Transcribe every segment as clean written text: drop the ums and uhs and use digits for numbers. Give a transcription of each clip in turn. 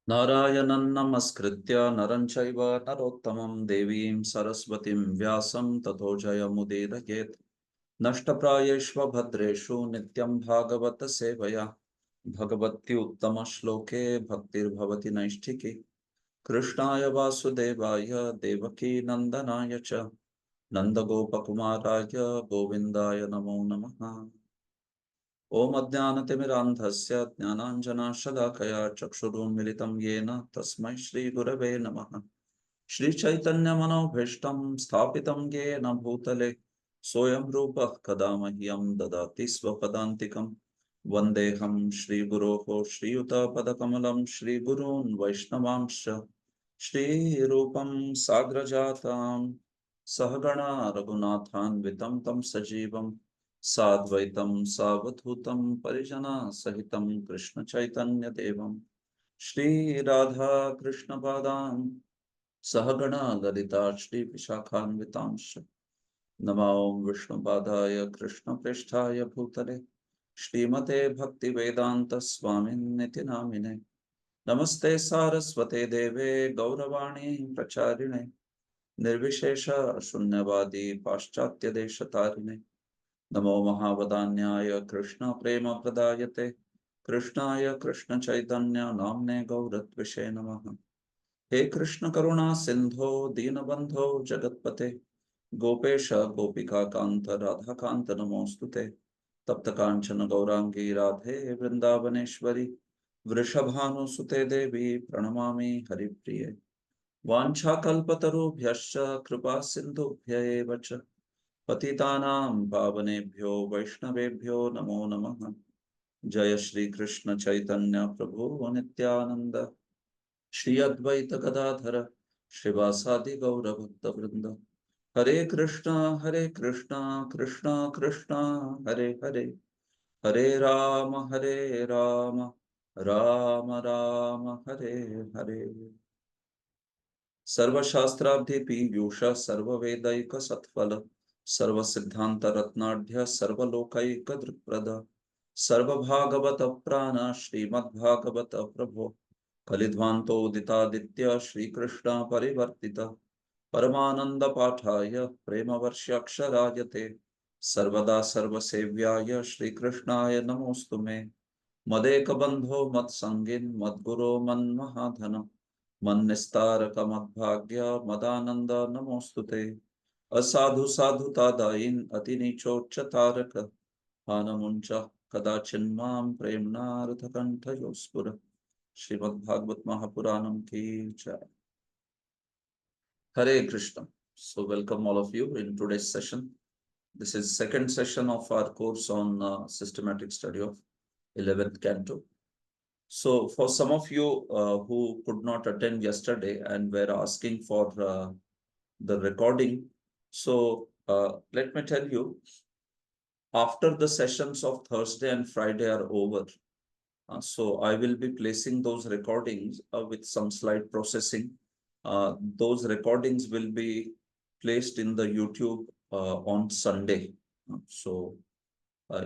नारायणं नमस्कृत्य नरं चैव नरोत्तमं देवीं सरस्वतीं व्यासं ततो जयमुदीरयेत्। नष्टप्रायेष्व भद्रेषु नित्यं भागवत सेवया भगवत्युत्तमश्लोके भक्तिर्भवति नैष्ठिकी। कृष्णाय वासुदेवाय देवकी नन्दनाय च नन्दगोपकुमाराय गोविन्दाय नमो नमः। ओम अज्ञानतिमिरान्धस्य ज्ञानाञ्जनाशलाकया चक्षुरुन्मिलितं येन तस्मै श्रीगुरवे नमः। श्रीचैतन्यमनोभीष्टं स्थापितं येन भूतले सोऽयं रूपः कदा मह्यं ददाति स्वपदान्तिकं। वन्देऽहं श्रीगुरोः श्रीयुतपदकमलं श्रीगुरून् वैष्णवांश्च श्रीरूपं साग्रजातां सहगणा रघुनाथान्वितं तं सजीवं साद्वैतं सावधूतं परिजना सहितं कृष्ण चैतन्य देवं श्री राधा कृष्ण पादान् सहगणा ललिता श्री विशाखान्वितांश्च नमो विष्णुपादाय कृष्ण प्रेष्ठाय भूतले श्रीमते भक्ति वेदांत स्वामिन्निति नामिने। नमस्ते सारस्वते देवे गौरवाणी प्रचारिणे निर्विशेष शून्यवादी पाश्चात्य देशतारिणे। नमो महावदान्याय कृष्ण प्रेम प्रदायते कृष्णाय कृष्ण चैतन्य नाम्ने गौरत्विषे नमः। हे कृष्ण करुणा सिंधो दीनबंधो जगत्पते गोपेश गोपिका कांत राधा कांत नमोस्तुते। तप्त कांचन गौरांगी राधे वृंदावनेश्वरी वृषभानुसुते देवी प्रणमामि हरिप्रिये। वाञ्छाकल्पतरुभ्यश्च कृपा सिन्धुभ्य एव च पतितानां पावनेभ्यो वैष्णवेभ्यो नमो नमः। जय श्री कृष्ण चैतन्य प्रभु नित्यानंद श्री अद्वैत गदाधर श्रीवासादि गौर भक्त वृंद। हरे कृष्णा कृष्णा कृष्णा हरे हरे हरे राम राम राम हरे हरे। सर्वशास्त्राब्धि पीयूष सर्ववेदैक सत्फल सर्वसिद्धांत रत्नाढ्य सर्वलोकैक दृक्प्रद सर्वभागवत प्राण श्रीमद्भागवत प्रभो कलिध्वान्तोदितादित्य श्रीकृष्ण परिवर्तित परमानंद पाठाय प्रेमवर्ष्याक्षरायते सर्वदा सर्वसेव्याय श्रीकृष्णाय नमोऽस्तु मे। मदेकबन्धो मत्सङ्गिन् मद्गुरो मन्महाधन मन्निस्तारक मद्भाग्य मदानंद नमोस्तुते। असाधु साधुता दायिन् अतिनीचोच्चतारक हानमुञ्च कदाचिन्मां प्रेम्णार्थकण्ठयोस्फुर। श्रीमद्भागवत महापुराणम की जय। Hare Krishna. So welcome all of you in today's session. This is second session of our course on systematic study of 11th canto. So for some of you who could not attend yesterday and were asking for the recording, so let me tell you, after the sessions of Thursday and Friday are over, so I will be placing those recordings with some slide processing. Those recordings will be placed in the YouTube on Sunday. So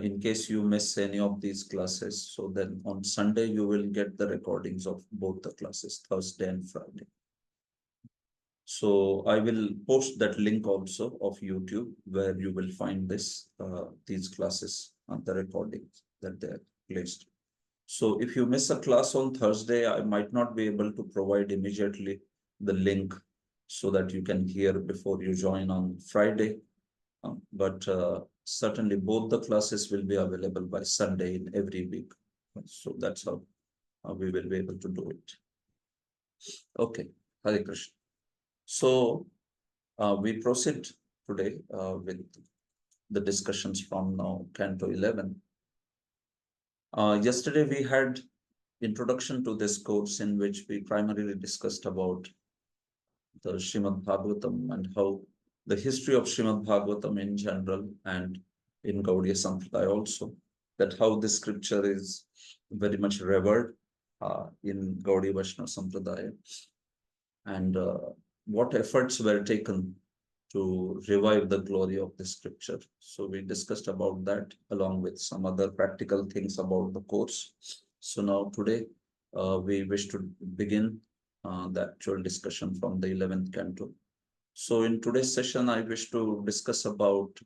in case you miss any of these classes, so then on Sunday you will get the recordings of both the classes, Thursday and Friday. So I will post that link also of YouTube where you will find these classes and the recordings that they are placed. So if you miss a class on Thursday, I might not be able to provide immediately the link so that you can hear before you join on Friday. But certainly both the classes will be available by Sunday in every week. So that's how we will be able to do it. Okay, Hare Krishna. So we proceed today with the discussions from now Canto 11. Yesterday we had introduction to this course in which we primarily discussed about the Srimad Bhagavatam and how the history of Srimad Bhagavatam in general and in Gaudiya Sampradaya also, that how this scripture is very much revered in Gaudiya Vaishnava Sampradaya, and what efforts were taken to revive the glory of the scripture. So we discussed about that along with some other practical things about the course. So now today we wish to begin the actual discussion from the 11th canto. So in today's session, I wish to discuss about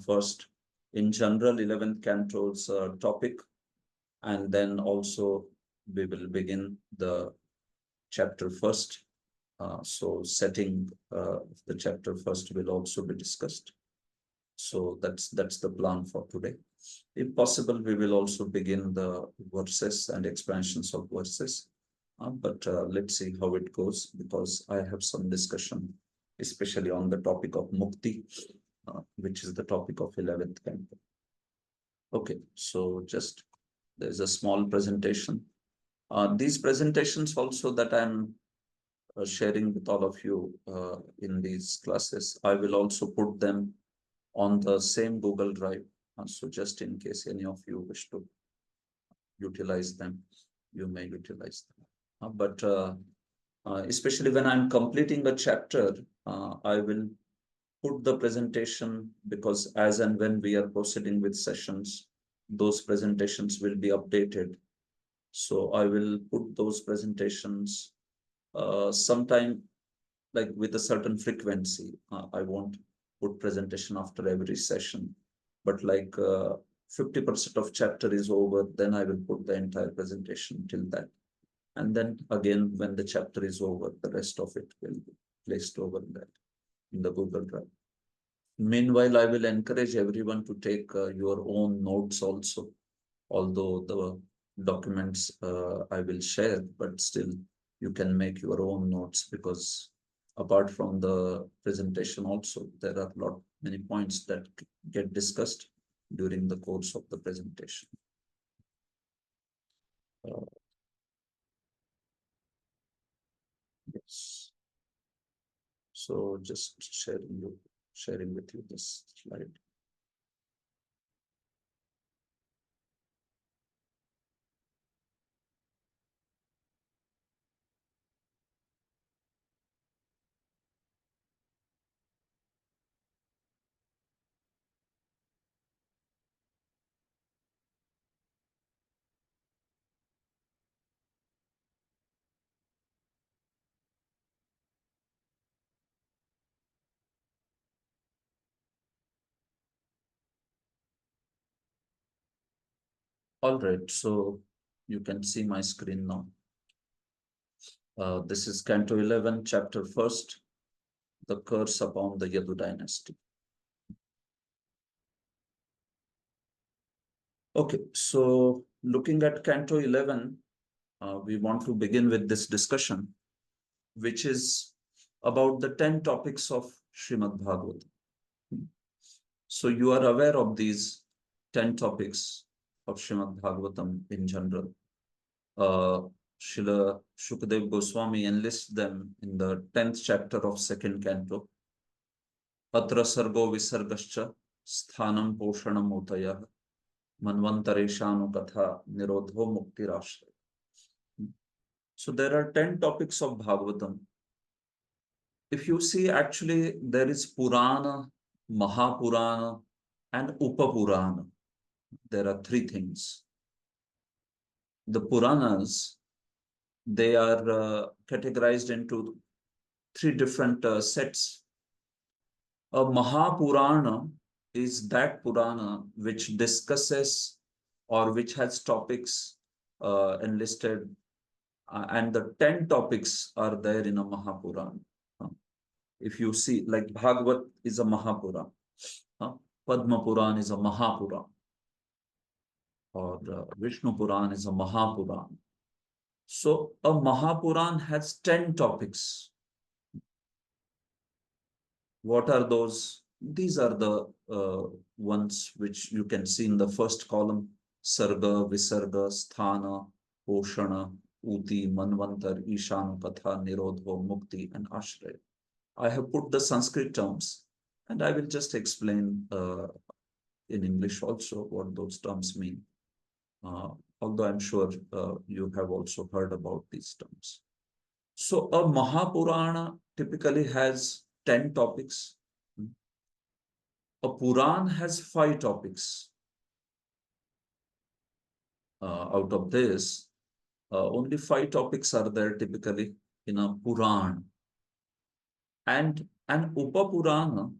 first, in general, 11th canto's topic, and then also we will begin the chapter first. So setting the chapter first will also be discussed. So that's the plan for today. If possible, we will also begin the verses and expansions of verses. But let's see how it goes, because I have some discussion, especially on the topic of Mukti, which is the topic of 11th canto. Okay, so just there's a small presentation. These presentations also that I'm sharing with all of you in these classes, I will also put them on the same Google Drive. So just in case any of you wish to utilize them, you may utilize them. But especially when I'm completing a chapter, I will put the presentation, because as and when we are proceeding with sessions, those presentations will be updated. So I will put those presentations sometime, like with a certain frequency. I won't put presentation after every session, but like 50% of chapter is over, then I will put the entire presentation till that. And then again, when the chapter is over, the rest of it will be placed over that in the Google Drive. Meanwhile, I will encourage everyone to take your own notes also, although the documents I will share, but still you can make your own notes, because apart from the presentation also, there are many points that get discussed during the course of the presentation. Yes. So just sharing with you this slide. All right, so you can see my screen now. This is Canto 11, Chapter 1st, the curse upon the Yadu dynasty. Okay, so looking at Canto 11, we want to begin with this discussion, which is about the 10 topics of Srimad Bhagavatam. So you are aware of these 10 topics of Srimad Bhagavatam in general. Srila Shukadev Goswami enlists them in the 10th chapter of 2nd canto. Atra sargo visargascha sthanam poshanam utayah manvantareshanu katha nirodho mukti rashray. So there are 10 topics of Bhagavatam. If you see, actually, there is Purana, Mahapurana, and Upapurana. There are three things. The Puranas, they are categorized into three different sets. A Mahapurana is that Purana which discusses or which has topics enlisted, and the 10 topics are there in a Mahapurana. If you see, like Bhagavat is a Mahapurana, Padma Puran is a Mahapurana, or Vishnu Puran is a Mahapurana. So a Mahapuran has 10 topics. What are those? These are the ones which you can see in the first column: Sarga, Visarga, Sthana, Poshana, Uti, Manvantar, Ishanu, Katha, Nirodho, Mukti, and Ashraya. I have put the Sanskrit terms, and I will just explain in English also what those terms mean. Although I'm sure you have also heard about these terms. So a Mahapurana typically has 10 topics. A Puran has 5 topics. Out of this, Only 5 topics are there typically in a Puran. And an Upapurana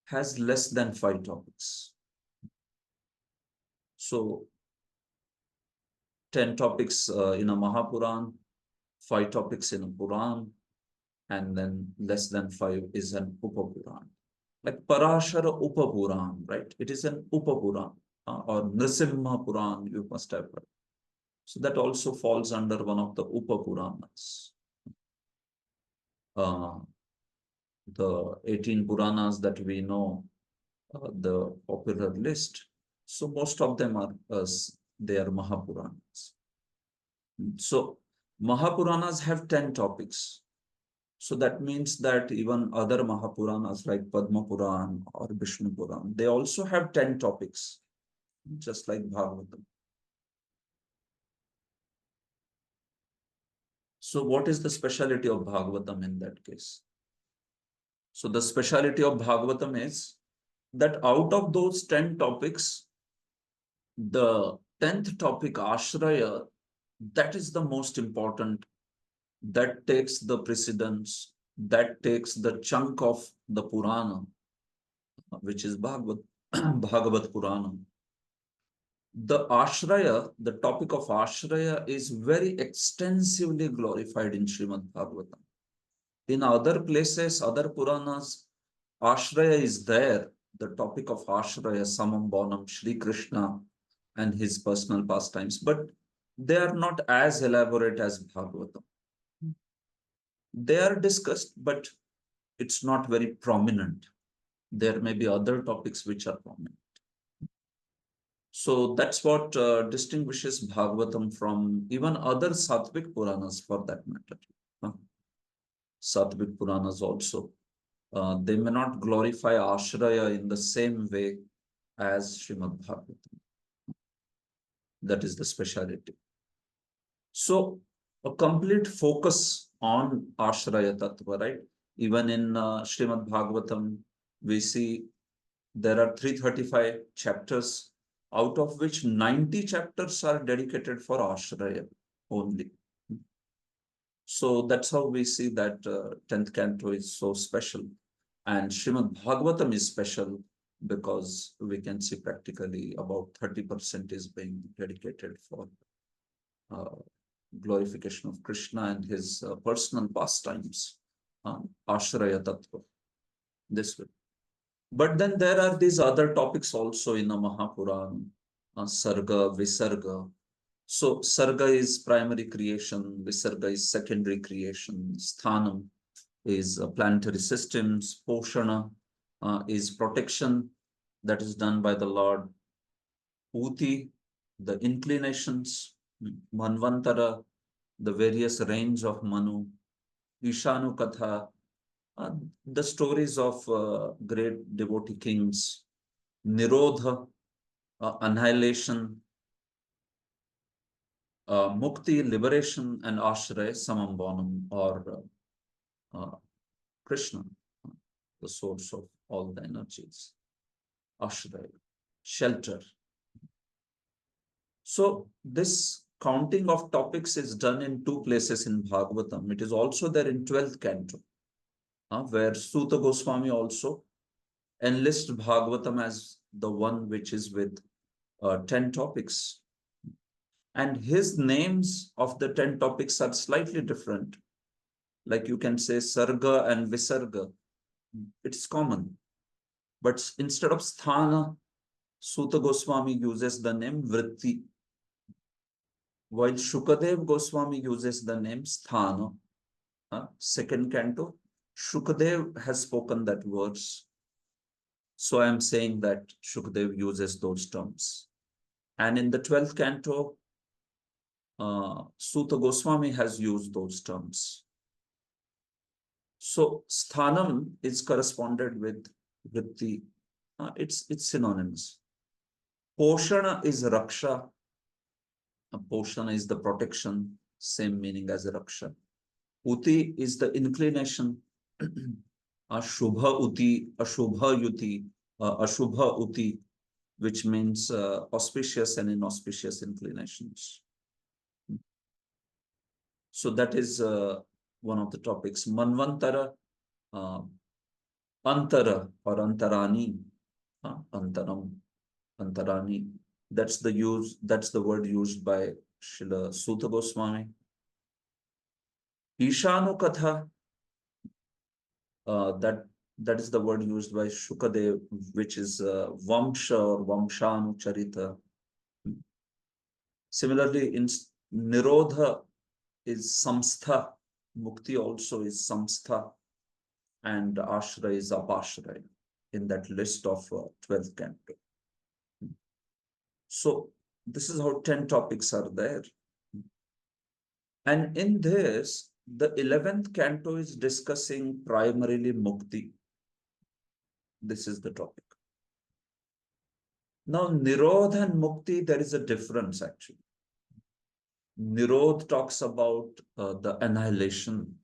has less than 5 topics. So 10 topics in a Mahapuran, 5 topics in a Puran, and then less than 5 is an Upapuran. Like Parashara Upapuran, right? It is an Upapuran, or Nrisimha Puran, you must have heard. So that also falls under one of the Upapuranas. The 18 Puranas that we know, the popular list. So most of them are, they are Mahapuranas. So Mahapuranas have 10 topics. So that means that even other Mahapuranas like Padma Puran or Vishnu Puran, they also have 10 topics, just like Bhagavatam. So what is the speciality of Bhagavatam in that case? So the speciality of Bhagavatam is that out of those 10 topics, the 10th topic, Ashraya, that is the most important. That takes the precedence, that takes the chunk of the Purana, which is Bhagavat Purana. The Ashraya, the topic of Ashraya is very extensively glorified in Srimad Bhagavatam. In other places, other Puranas, Ashraya is there. The topic of Ashraya, Samam Bonam, Shri Krishna and his personal pastimes, but they are not as elaborate as Bhagavatam. They are discussed, but it's not very prominent. There may be other topics which are prominent. So that's what distinguishes Bhagavatam from even other Sattvic Puranas for that matter. Sattvic Puranas also. They may not glorify Ashraya in the same way as Srimad Bhagavatam. That is the speciality. So a complete focus on Ashraya Tattva, right? Even in Srimad Bhagavatam, we see there are 335 chapters, out of which 90 chapters are dedicated for Ashraya only. So that's how we see that 10th canto is so special. And Srimad Bhagavatam is special because we can see practically about 30% is being dedicated for glorification of Krishna and his personal pastimes, Ashraya Tattva, this way. But then there are these other topics also in the Mahapuran, Sarga, Visarga. So Sarga is primary creation, Visarga is secondary creation, Sthanam is planetary systems, Poshana is protection that is done by the Lord, Uti, the inclinations, Manvantara, the various range of Manu, Ishanu Katha, the stories of great devotee kings, Nirodha, annihilation, Mukti, liberation, and Ashraya, Samambonam, or Krishna, the source of all the energies. Ashraya, shelter. So this counting of topics is done in 2 places in Bhagavatam. It is also there in 12th canto, where Suta Goswami also enlists Bhagavatam as the one which is with 10 topics. And his names of the 10 topics are slightly different. Like you can say Sarga and Visarga. It's common. But instead of Sthana, Suta Goswami uses the name Vritti, while Shukadev Goswami uses the name Sthana. 2nd canto, Shukadev has spoken that verse. So I am saying that Shukadev uses those terms. And in the 12th canto, Suta Goswami has used those terms. So Sthanam is corresponded with Vritti. It's synonymous. Poshana is Raksha. Poshana is the protection, same meaning as Raksha. Uti is the inclination. Ashubha Uti, Ashubha Yuti, Ashubha Uti, which means auspicious and inauspicious inclinations. So that is one of the topics. Manvantara, uh, Antara or Antarani, Antaram, Antarani. That's the word used by Srila Sutta Goswami. Ishanu Katha, that is the word used by Shukadev, which is Vamsha or Vamshanu Charita. Similarly, in Nirodha is Samstha, Mukti also is Samstha, and Ashray is Apashray in that list of 12th canto. So this is how 10 topics are there. And in this, the 11th canto is discussing primarily Mukti. This is the topic. Now, Nirodha and Mukti, there is a difference actually. Nirodha talks about the annihilation,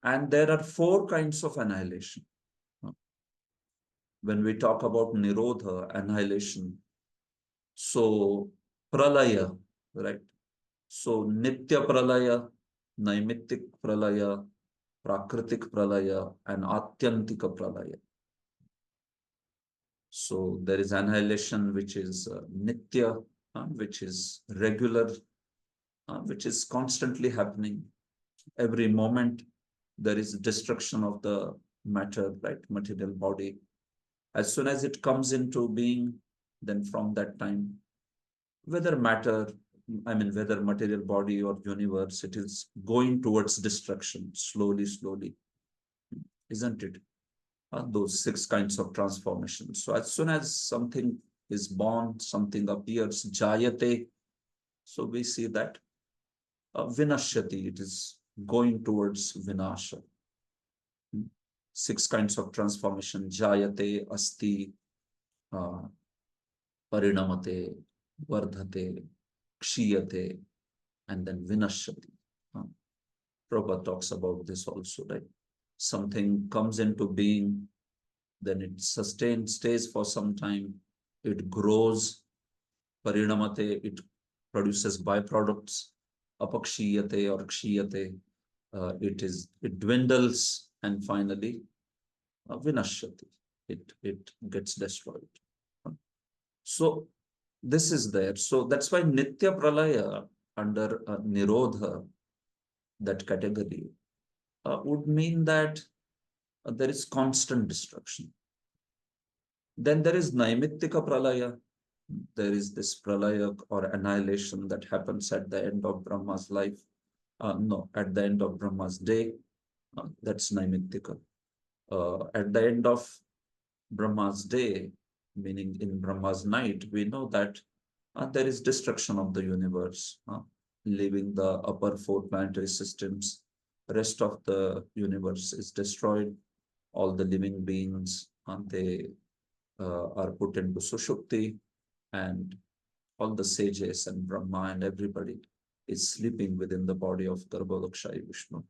and there are 4 kinds of annihilation. When we talk about Nirodha, annihilation, so Pralaya, right? So Nitya Pralaya, Naimittik Pralaya, Prakritik Pralaya, and Atyantika Pralaya. So there is annihilation which is Nitya, which is regular, which is constantly happening. Every moment there is destruction of the matter, right? Material body. As soon as it comes into being, then from that time, whether whether material body or universe, it is going towards destruction slowly, slowly, isn't it? Those 6 kinds of transformations. So as soon as something is born, something appears, jayate. So we see that vinashyati, it is going towards vinasha. 6 kinds of transformation: jayate, asti, parinamate, vardhate, kshiyate, and then vinashyati. Prabhupada talks about this also, right? Something comes into being, then it sustains, stays for some time, it grows, parinamate, it produces byproducts, apakshiyate or kshiyate, it dwindles, and finally vinashyati, it gets destroyed. So this is there. So that's why Nitya Pralaya under Nirodha, that category, would mean that there is constant destruction. Then there is Naimittika Pralaya. There is this Pralaya or annihilation that happens at the end of Brahma's life. At the end of Brahma's day. That's Naimittika. At the end of Brahma's day, meaning in Brahma's night, we know that there is destruction of the universe, leaving the upper 4 planetary systems. The rest of the universe is destroyed. All the living beings, they are put into Sushupti, and all the sages and Brahma and everybody is sleeping within the body of Garbhodakshai Vishnu.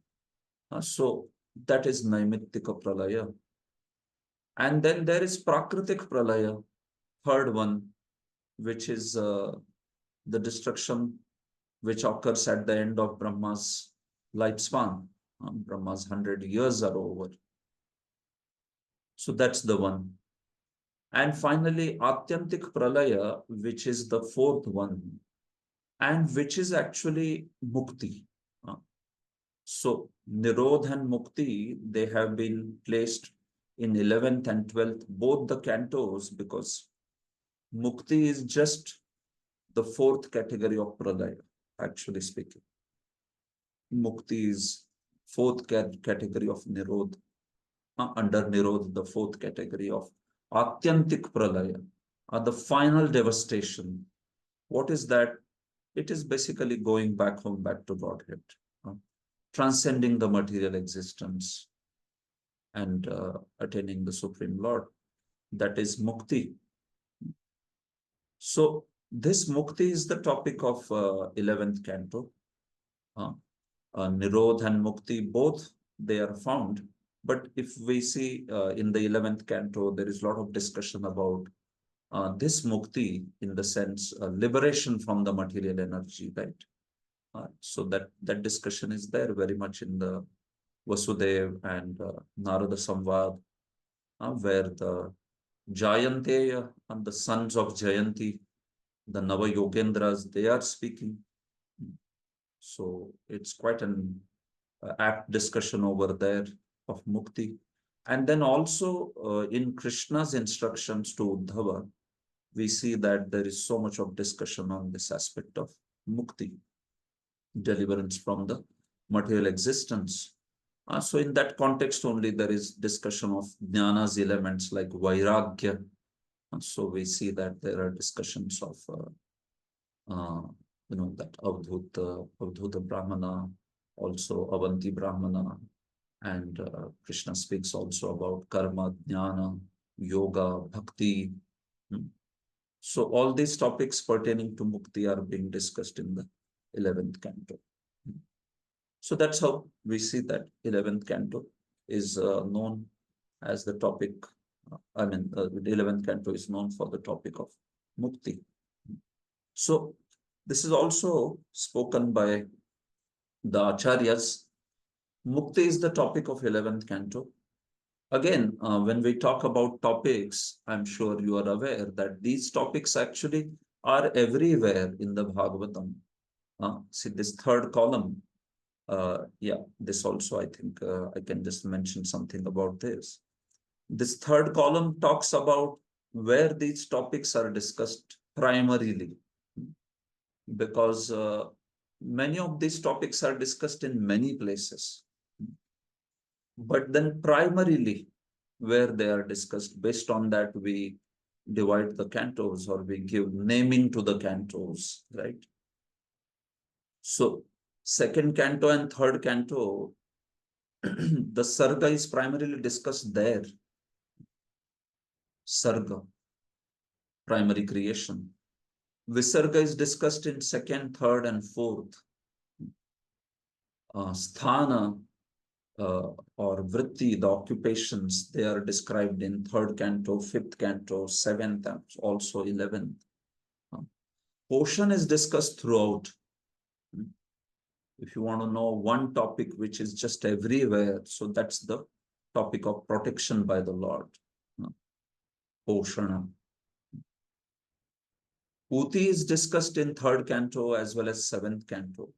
So that is Naimittika Pralaya. And then there is Prakritik Pralaya, third one, which is the destruction which occurs at the end of Brahma's lifespan. Brahma's 100 years are over. So that's the one. And finally, Atyantik Pralaya, which is the 4th one, and which is actually Mukti. So Nirodha and Mukti, they have been placed in 11th and 12th, both the cantos, because Mukti is just the 4th category of Pralaya, actually speaking. Mukti is 4th category of Nirodha. Under Nirodha, the 4th category of Atyantik Pralaya, the final devastation. What is that? It is basically going back home, back to Godhead, transcending the material existence and attaining the Supreme Lord. That is Mukti. So this Mukti is the topic of 11th canto. Nirodha and Mukti, both they are found. But if we see in the 11th canto, there is a lot of discussion about this Mukti, in the sense liberation from the material energy, right? So that discussion is there very much in the Vasudev and Narada Samvad, where the Jayanteya and the sons of Jayanti, the Nava Yogendras, they are speaking. So it's quite an apt discussion over there of Mukti. And then also in Krishna's instructions to Uddhava, we see that there is so much of discussion on this aspect of Mukti, deliverance from the material existence. So in that context only, there is discussion of Jnana's elements like Vairagya. So we see that there are discussions of that Avdhuta Brahmana, also Avanti Brahmana, and Krishna speaks also about karma, jnana, yoga, bhakti. So all these topics pertaining to mukti are being discussed in the 11th canto. So that's how we see that 11th canto is known as the topic. The 11th canto is known for the topic of mukti. So this is also spoken by the acharyas. Mukti is the topic of 11th canto. Again, when we talk about topics, I'm sure you are aware that these topics actually are everywhere in the Bhagavatam. See this third column. This also I think I can just mention something about this. This third column talks about where these topics are discussed primarily, because many of these topics are discussed in many places. But then primarily where they are discussed, based on that we divide the cantos or we give naming to the cantos, right? So second canto and third canto, the sarga is primarily discussed there. Sarga, primary creation. Visarga is discussed in second, third, and fourth. Sthana or vritti, the occupations, they are described in third canto, fifth canto, seventh, and also 11th. Portion is discussed throughout. If you want to know one topic which is just everywhere, so that's the topic of protection by the Lord. Poshana. Uti is discussed in third canto as well as seventh canto.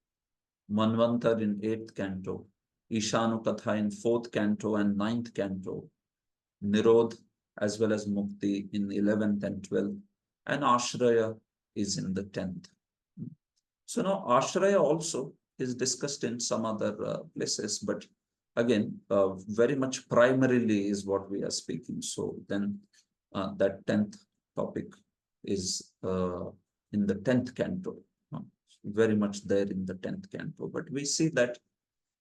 Manvantar in eighth canto. Ishanu Katha in fourth canto and ninth canto. Nirodh as well as Mukti in 11th and 12th. And Ashraya is in the 10th. So now Ashraya also is discussed in some other places, but again, very much primarily is what we are speaking. So then that 10th topic is in the 10th canto, very much there in the 10th canto. But we see that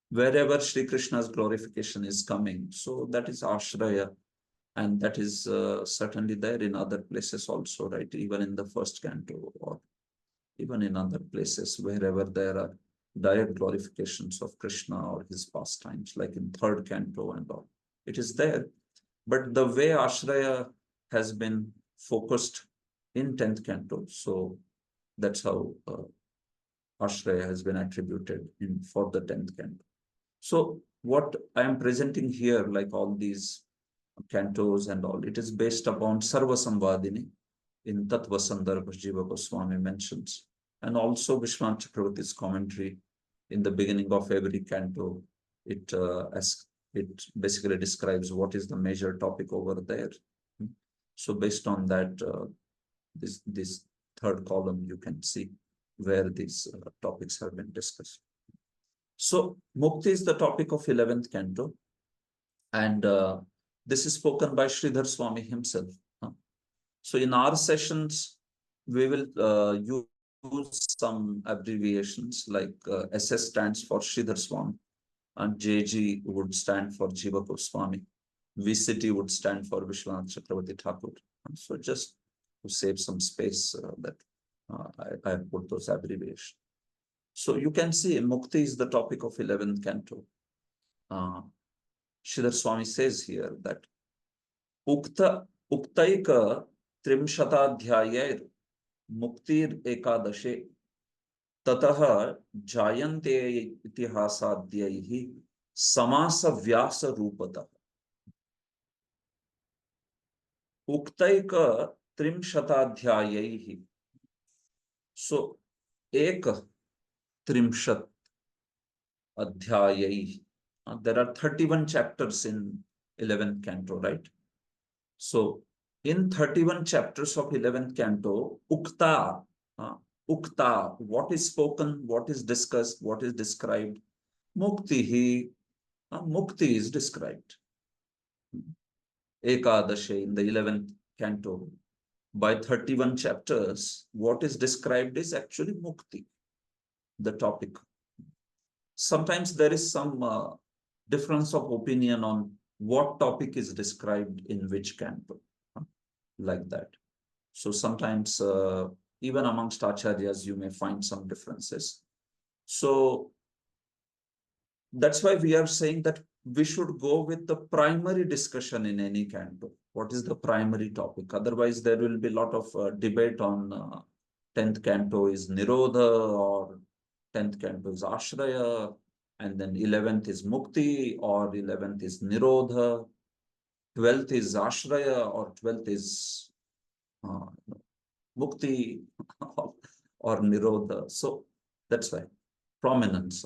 wherever Sri Krishna's glorification is coming, so that is Ashraya, and that is certainly there in other places also, right? Even in the first canto or even in other places, wherever there are direct glorifications of Krishna or his pastimes, like in third canto and all. It is there. But the way Ashraya has been focused in 10th canto, so that's how Ashraya has been attributed for the 10th canto. So what I am presenting here, like all these cantos and all, it is based upon Sarva Samvadini in Tattva Sandarbha Jiva Goswami mentions, and also Vishwanath Chakravarti's commentary in the beginning of every canto. It basically describes what is the major topic over there. So based on that, this third column, you can see where these topics have been discussed. So Mukti is the topic of 11th canto, and this is spoken by Sridhar Swami himself. So in our sessions, we will use some abbreviations like SS stands for Sridhar Swami, and JG would stand for Jiva Goswami. VCT would stand for Vishwanath Chakravarti Thakur. So just to save some space that I have put those abbreviations. So you can see Mukti is the topic of 11th canto. Sridhar Swami says here that Uktaika Trimshatadhyayer Muktir Ekadashe ततः जायन्ते इतिहासाद्यैः समास व्यास रूपतः उक्तैक त्रिंशताध्यायैः. सो एक त्रिंशत् अध्यायैः. There are 31 chapters in 11th canto, right? So in 31 chapters of 11th canto, ukta, what is spoken, what is discussed, what is described? Mukti, mukti is described. Ekadashe in the 11th canto. By 31 chapters, what is described is actually mukti, the topic. Sometimes there is some difference of opinion on what topic is described in which canto, like that. So sometimes even amongst acharyas, you may find some differences. So that's why we are saying that we should go with the primary discussion in any canto. What is the primary topic? Otherwise, there will be a lot of debate on 10th canto is Nirodha or 10th canto is Ashraya, and then 11th is Mukti or 11th is Nirodha, 12th is Ashraya or 12th is uh, Mukti or Nirodha. So that's why prominence.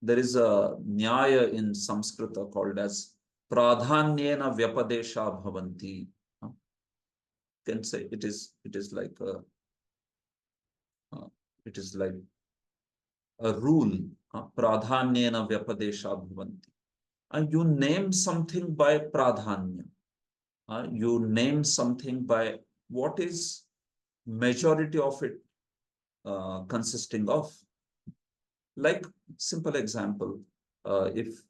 There is a nyaya in Sanskrit called as pradhanyena vyapadesha bhavanti. Can say it is like it is like a rule. Pradhanyena vyapadesha bhavanti. You name something by pradhanya. You name something by what is majority of it consisting of. Like simple example, if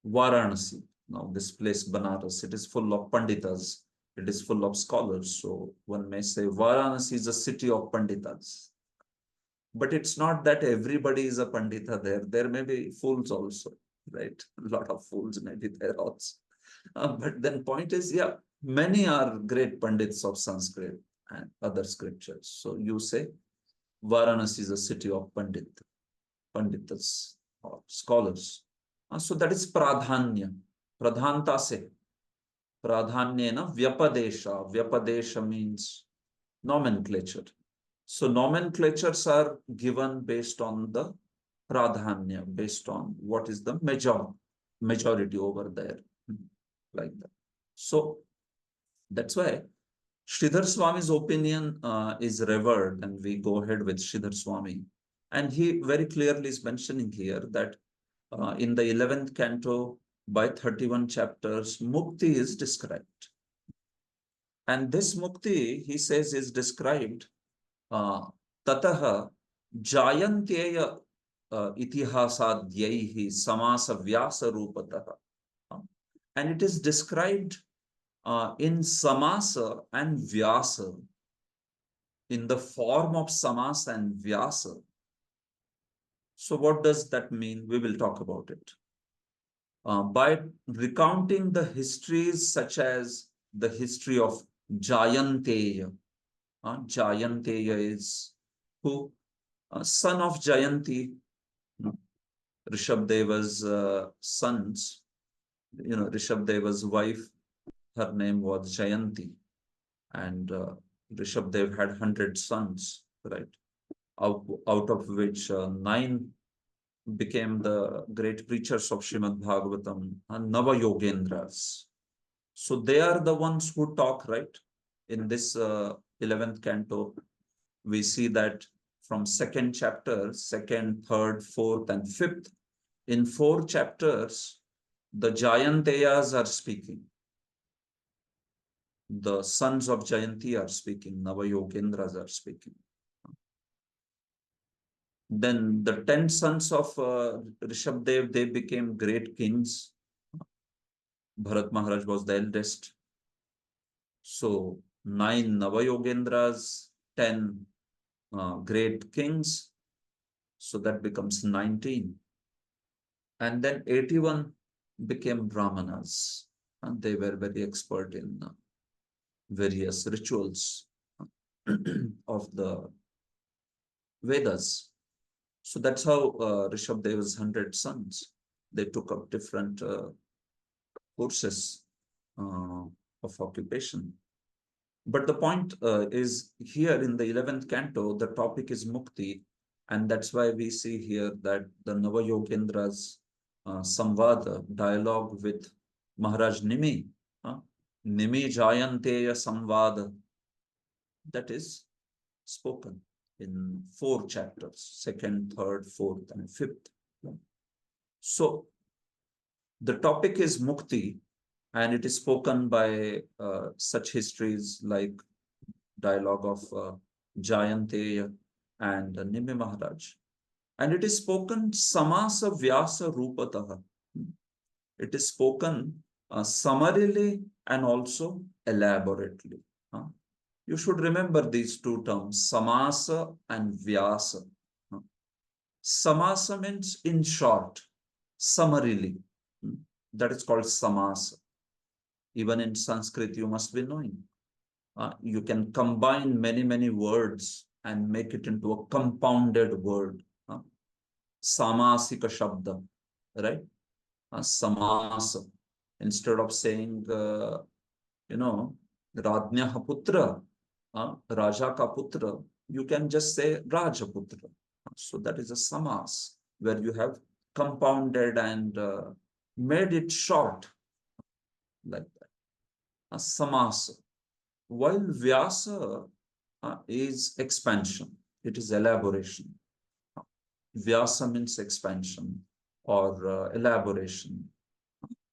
Varanasi, now this place Banaras, it is full of panditas, it is full of scholars. So one may say Varanasi is a city of panditas. But it's not that everybody is a pandita there. There may be fools also, right? A lot of fools may be there also. But then point is, yeah, many are great pandits of Sanskrit and other scriptures. So you say Varanasi is a city of panditas or scholars. So that is pradhanya. Pradhanta se. Pradhanyena vyapadesha. Vyapadesha means nomenclature. So nomenclatures are given based on the pradhanya, based on what is the majority over there, like that. So that's why Sridhar Swami's opinion is revered, and we go ahead with Sridhar Swami. And he very clearly is mentioning here that in the 11th canto, by 31 chapters, Mukti is described. And this Mukti, he says, is described ततः जायन्त्येय इतिहासाद्यैः समास व्यास रूपतः. And it is described in samasa and vyasa, in the form of samasa and vyasa. So what does that mean? We will talk about it. By recounting the histories such as the history of Jayanteya. Jayanteya is who? Son of Jayanti. Rishabdeva's sons. Rishabdeva's wife, her name was Jayanti. And Rishabdev had 100 sons, right? Out of which 9 became the great preachers of Srimad Bhagavatam and Nava Yogendras. So they are the ones who talk, right? In this 11th canto, we see that from second chapter, second, third, fourth, and fifth, in 4 chapters, the Jayanteyas are speaking. The sons of Jayanti are speaking. Navayogendras are speaking. Then the 10 sons of Rishabdev, they became great kings. Bharat Maharaj was the eldest. So 9 Navayogendras, 10 great kings. So that becomes 19. And then 81 became Brahmanas. And they were very expert in various rituals of the Vedas. So that's how Rishabhdeva's 100 sons, they took up different courses of occupation. But the point is here in the 11th canto, the topic is Mukti. And that's why we see here that the Navayogendra's Samvada, dialogue with Maharaj Nimi, Nimi Jayanteya Samvada, that is spoken in 4 chapters, 2nd, 3rd, 4th, and 5th. So the topic is Mukti, and it is spoken by such histories like dialogue of Jayanteya and Nimi Maharaj. And it is spoken Samasa Vyasa Rupataha. It is spoken summarily and also elaborately. You should remember these two terms, Samasa and Vyasa. Samasa means in short, summarily. That is called Samasa. Even in Sanskrit, you must be knowing. You can combine many words and make it into a compounded word. Samasika Shabda, right? Samasa. Instead of saying, Radnyaha Putra, Raja ka Putra, you can just say Rajaputra. So that is a samas, where you have compounded and made it short, like that. A samasa. While Vyasa is expansion, it is elaboration. Vyasa means expansion or elaboration.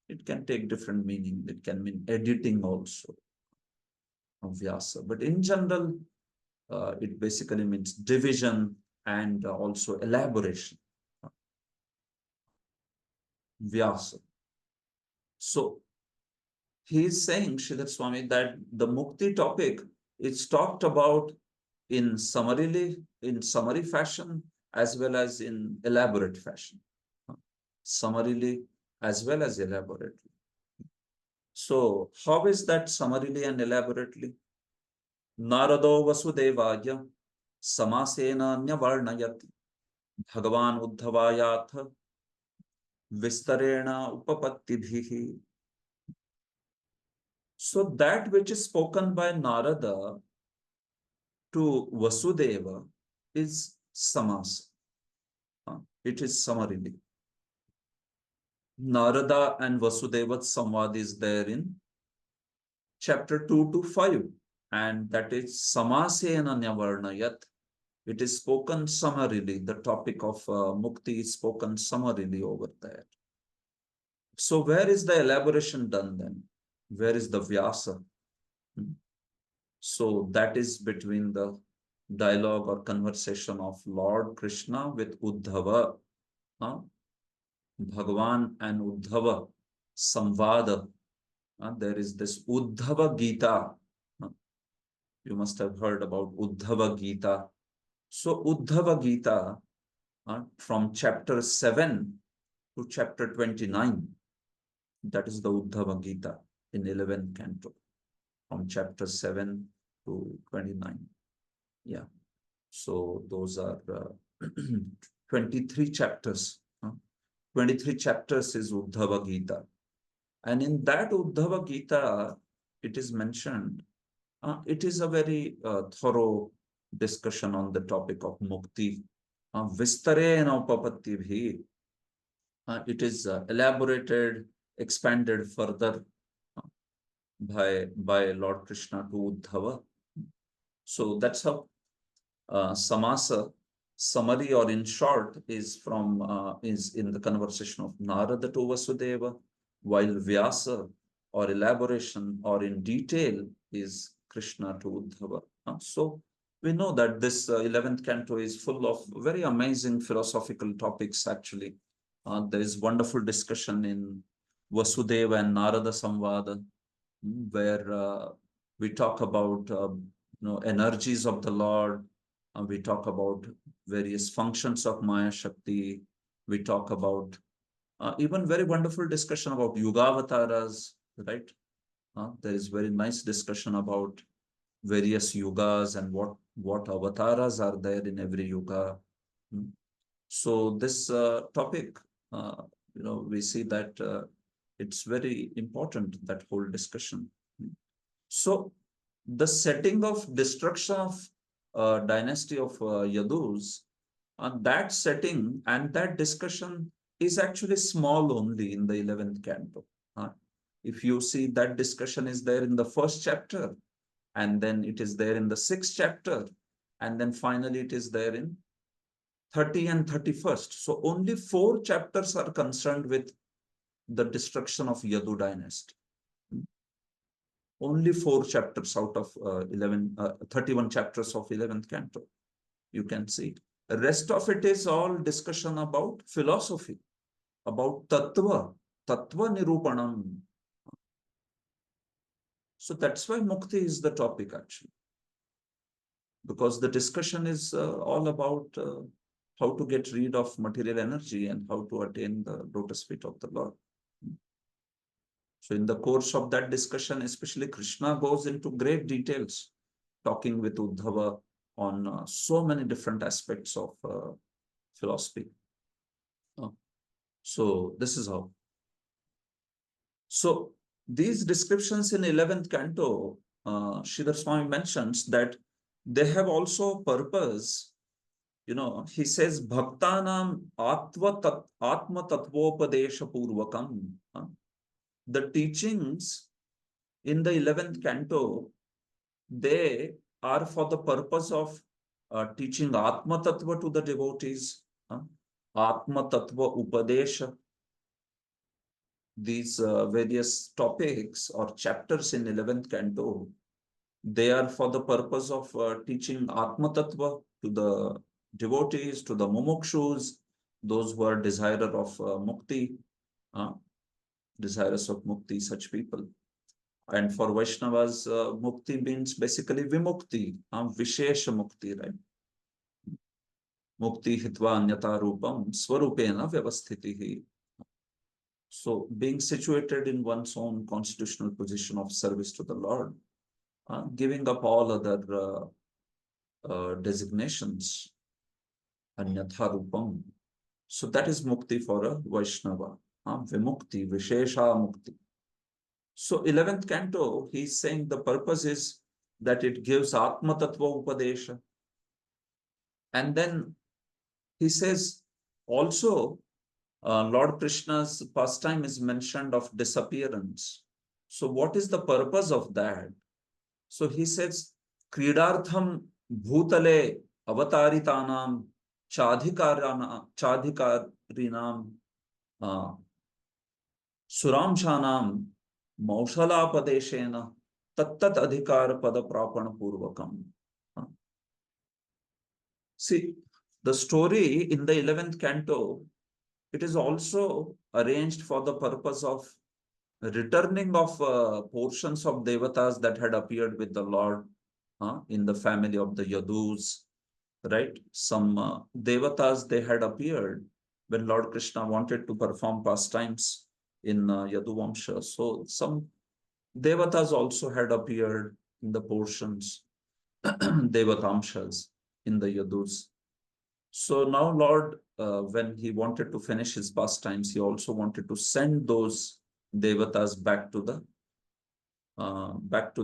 It can take different meaning. It can mean editing also of Vyasa. But in general, it basically means division and also elaboration. Vyasa. So he is saying, Sridhar Swami, that the Mukti topic is talked about in summary fashion as well as in elaborate fashion. Summarily as well as elaborately. So how is that summarily and elaborately? Narado Vasudevaya Samasena Nyavarnayat Bhagavan Uddhavayatha Vistarena Upapattibhihi. So that which is spoken by Narada to Vasudeva is samasa. It is summarily. Narada and Vasudeva's samvad is there in chapter 2 to 5, and that is Samasena Nyavarnayat. It is spoken summarily. The topic of Mukti is spoken summarily over there. So where is the elaboration done then? Where is the Vyasa? So that is between the dialogue or conversation of Lord Krishna with Uddhava. Bhagavan and Uddhava Samvada. There is this Uddhava Gita. You must have heard about Uddhava Gita. So Uddhava Gita from chapter 7 to chapter 29. That is the Uddhava Gita in 11th canto. From chapter 7 to 29. Yeah. So those are 23 chapters. 23 chapters is Uddhava Gita. And in that Uddhava Gita, it is mentioned, it is a very thorough discussion on the topic of Mukti. Vistarena Upapattibhi. It is elaborated, expanded further by Lord Krishna to Uddhava. So that's how samasa, summary or in short, is in the conversation of Narada to Vasudeva, while Vyasa or elaboration or in detail is Krishna to Uddhava. So we know that this 11th canto is full of very amazing philosophical topics actually. There is wonderful discussion in Vasudeva and Narada Samvada, where we talk about energies of the Lord. We talk about various functions of Maya Shakti. We talk about even very wonderful discussion about Yugavataras, right? There is very nice discussion about various yugas and what what avatars are there in every yuga. Hmm. So this topic, we see that it's very important, that whole discussion. Hmm. So the setting of destruction of dynasty of Yadus, that setting and that discussion is actually small only in the 11th canto. Uh, if you see, that discussion is there in the first chapter, and then it is there in the sixth chapter, and then finally it is there in 30 and 31st. So only 4 chapters are concerned with the destruction of Yadu dynasty. Only 4 chapters out of 31 chapters of 11th canto. You can see. The rest of it is all discussion about philosophy, about tattva nirupanam. So that's why Mukti is the topic actually, because the discussion is all about how to get rid of material energy and how to attain the lotus feet of the Lord. So in the course of that discussion, especially Krishna goes into great details, talking with Uddhava on so many different aspects of philosophy. So this is how. So these descriptions in 11th canto, Sridhar Swami mentions that they have also purpose. He says, Bhaktanam Atma Tattvopadesha Purvakam. The teachings in the 11th canto, they are for the purpose of teaching Atma Tattva to the devotees. Atma Tattva Upadesha. These various topics or chapters in 11th canto, they are for the purpose of teaching Atma Tattva to the devotees, to the mumukshus, those who are desirous of mukti, desirous of mukti, such people. And for Vaishnavas, mukti means basically vimukti, vishesha mukti, right? Mukti hitva anyata rupam swarupena vyavasthitihi. So being situated in one's own constitutional position of service to the Lord, giving up all other designations, anyatha rupam. So that is mukti for a Vaishnava, vimukti, vishesha mukti. So 11th canto, he's saying the purpose is that it gives Atma Tattva Upadesha. And then he says also, Lord Krishna's pastime is mentioned of disappearance. So what is the purpose of that? So he says, Kridartham Bhutale Avataritanam Chadhikarinam Suramshanam Maushala Tattat Adhikar Pada Prapana Purvakam. See, the story in the 11th canto, it is also arranged for the purpose of returning of portions of devatas that had appeared with the Lord in the family of the Yadus, right? Some devatas, they had appeared when Lord Krishna wanted to perform pastimes in Yadu Vamsha. So some devatas also had appeared in the portions, devatamshas in the Yadus. So now Lord, when he wanted to finish his pastimes, he also wanted to send those devatas back to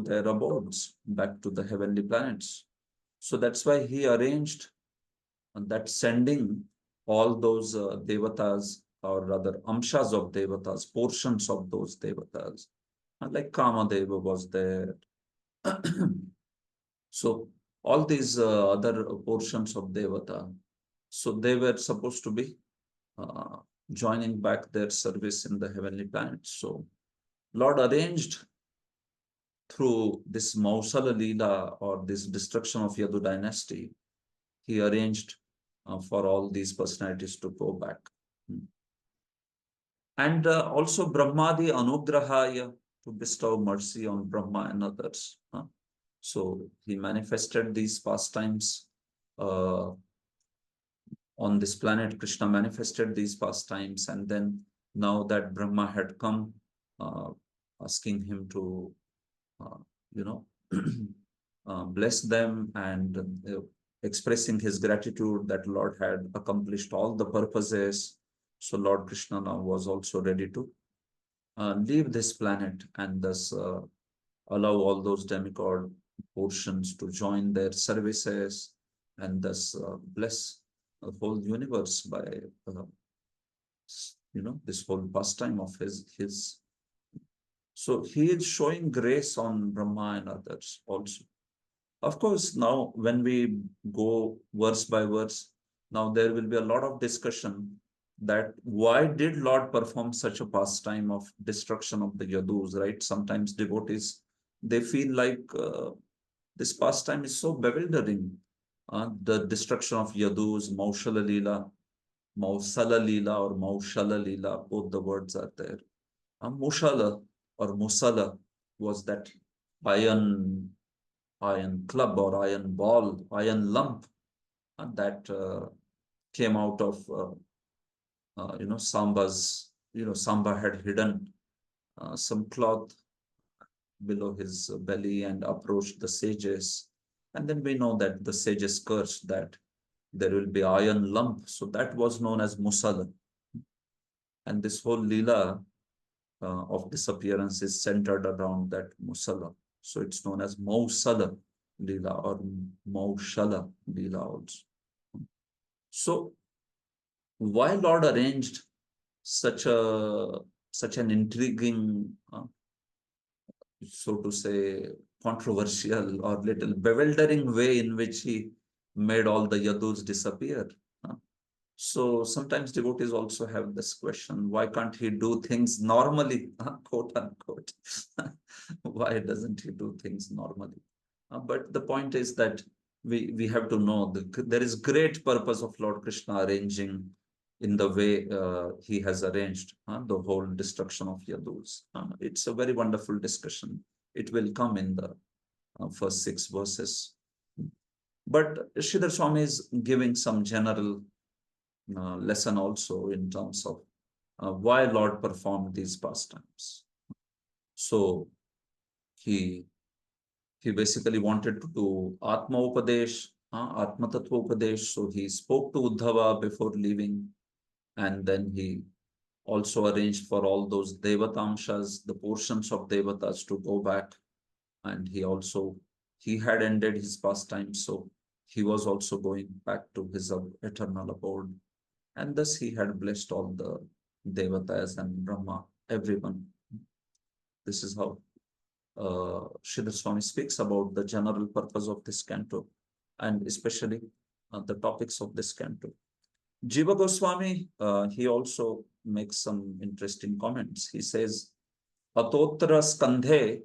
their abodes, back to the heavenly planets. So that's why he arranged that sending all those devatas, or rather amshas of devatas, portions of those devatas, like Kamadeva was there. So all these other portions of devata, so they were supposed to be joining back their service in the heavenly planets. So Lord arranged through this Mausala Leela, or this destruction of Yadu dynasty, he arranged for all these personalities to go back. And also Brahmadi Anugrahaya, to bestow mercy on Brahma and others. So he manifested these pastimes on this planet. Krishna manifested these pastimes, and then now that Brahma had come, asking him to, bless them and expressing his gratitude that Lord had accomplished all the purposes. So Lord Krishna now was also ready to leave this planet and thus allow all those demigod portions to join their services and thus bless the whole universe by this whole pastime of his. So he is showing grace on Brahma and others also. Of course, now when we go verse by verse, now there will be a lot of discussion that why did Lord perform such a pastime of destruction of the Yadus, right? Sometimes devotees, they feel like this pastime is so bewildering. The destruction of Yadus, Maushala Leela, Mausala Leela or Maushala Leela, both the words are there. Mushala or Musala was that iron club or iron ball, iron lump that came out of Samba's. Samba had hidden some cloth below his belly and approached the sages, and then we know that the sages cursed that there will be iron lump, so that was known as Musala, and this whole lila of disappearance is centered around that Musala. So it's known as Mausala Lila or Maushala Lila also. So why Lord arranged such an intriguing, so to say, controversial or little bewildering way in which he made all the Yadus disappear? So sometimes devotees also have this question, why can't he do things normally, quote unquote? Why doesn't he do things normally? But the point is that we have to know that there is great purpose of Lord Krishna arranging in the way he has arranged the whole destruction of Yadus. It's a very wonderful discussion. It will come in the first 6 verses. But Sridhar Swami is giving some general lesson also in terms of why Lord performed these pastimes. So he basically wanted to do Atma Upadesh, Atma Tattva Upadesh. So he spoke to Uddhava before leaving, and then he also arranged for all those Devatamshas, the portions of Devatas to go back. And he had ended his pastime, so he was also going back to his eternal abode. And thus he had blessed all the Devatas and Brahma, everyone. This is how Sridhar Swami speaks about the general purpose of this canto and especially the topics of this canto. Jiva Goswami, he also makes some interesting comments. He says, Atotra skandhe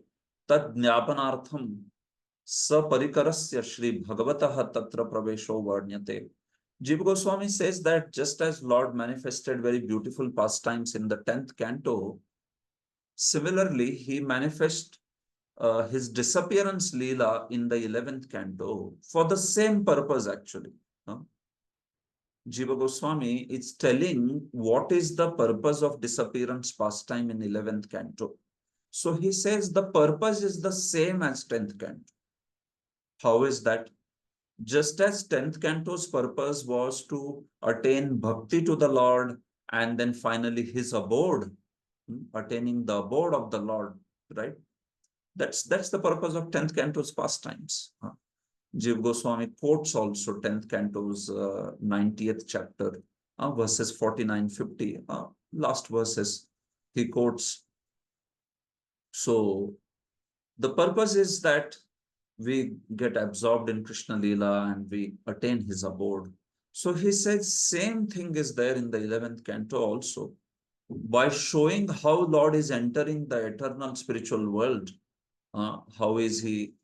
tad jnapanartham saparikarasya Shri Bhagavataha tatra pravesho varnyate. Jiva Goswami says that just as Lord manifested very beautiful pastimes in the 10th canto, similarly, he manifests his disappearance Leela in the 11th canto for the same purpose actually. Jiva Goswami is telling what is the purpose of disappearance pastime in 11th canto. So he says the purpose is the same as 10th canto. How is that? Just as 10th canto's purpose was to attain bhakti to the Lord and then finally his abode, attaining the abode of the Lord, right? That's the purpose of 10th canto's pastimes. Jiva Goswami quotes also 10th canto's 90th chapter, verses 49-50, last verses he quotes. So the purpose is that we get absorbed in Krishna Leela and we attain his abode. So he says same thing is there in the 11th canto also. By showing how Lord is entering the eternal spiritual world, how is he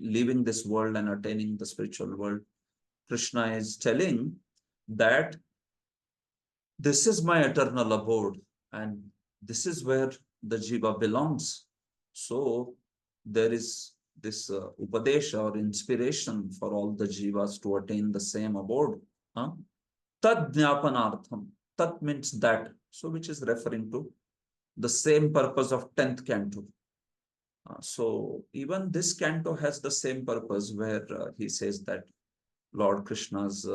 leaving this world and attaining the spiritual world? Krishna is telling that this is my eternal abode and this is where the jiva belongs. So there is this upadesha or inspiration for all the jivas to attain the same abode. Tad jnapanartham. Tat means that. So which is referring to the same purpose of 10th canto. So even this canto has the same purpose where he says that Lord Krishna's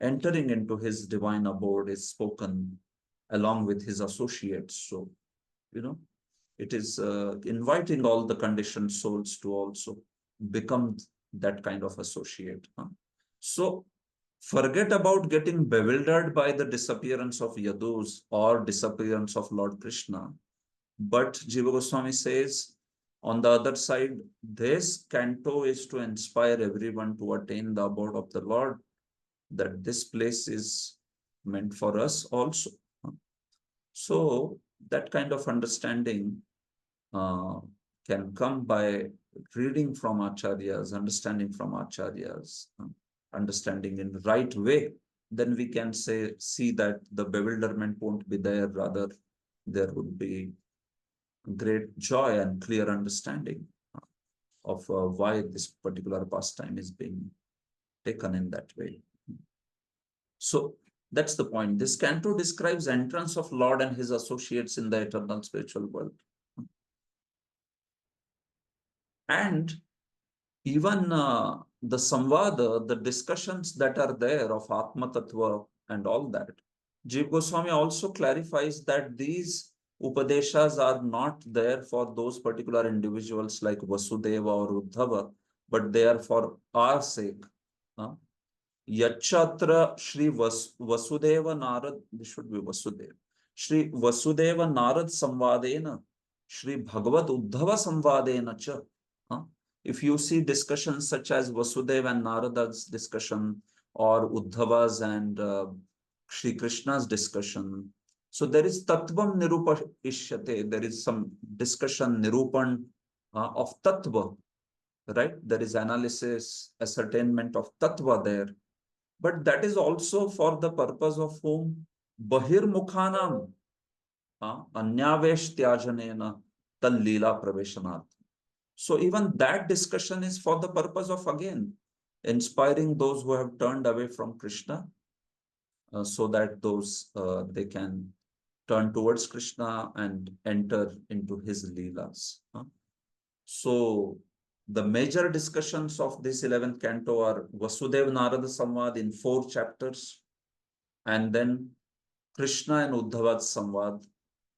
entering into his divine abode is spoken along with his associates. So, you know, it is inviting all the conditioned souls to also become that kind of associate. So forget about getting bewildered by the disappearance of Yadus or disappearance of Lord Krishna. But Jiva Goswami says, on the other side, this canto is to inspire everyone to attain the abode of the Lord, that this place is meant for us also. So that kind of understanding uh, can come by reading from acharyas, understanding from acharyas, understanding in the right way. Then we can see that the bewilderment won't be there. Rather, there would be great joy and clear understanding of why this particular pastime is being taken in that way. So that's the point. This canto describes entrance of Lord and his associates in the eternal spiritual world. And even the samvada, the discussions that are there of Atma Tattva and all that, Jiv Goswami also clarifies that these Upadeshas are not there for those particular individuals like Vasudeva or Uddhava, but they are for our sake. Yachatra Shri Vasudeva Narad, this should be Vasudeva. Shri Vasudeva Narad Samvadena, Shri Bhagavad Uddhava Samvadena cha. If you see discussions such as Vasudeva and Narada's discussion or Uddhava's and Shri Krishna's discussion, so there is Tattvam Nirupa Ishyate, there is some discussion, Nirupan of Tattva, right? There is analysis, ascertainment of Tattva there. But that is also for the purpose of whom? Bahirmukhanam Anyavesh Tyajanena Tal Leela Praveshanat. So even that discussion is for the purpose of, again, inspiring those who have turned away from Krishna, so that those they can turn towards Krishna and enter into his Leelas. So the major discussions of this 11th canto are Vasudev Narada Samvad in 4 chapters, and then Krishna and Uddhavad Samvad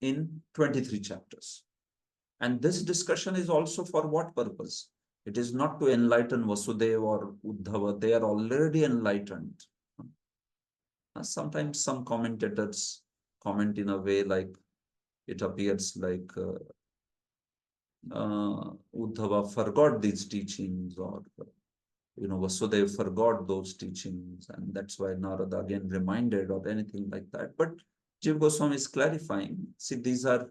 in 23 chapters. And this discussion is also for what purpose? It is not to enlighten Vasudeva or Uddhava. They are already enlightened. Sometimes some commentators comment in a way like it appears like Uddhava forgot these teachings, or Vasudeva forgot those teachings, and that's why Narada again reminded, or anything like that. But Jiva Goswami is clarifying. See, these are,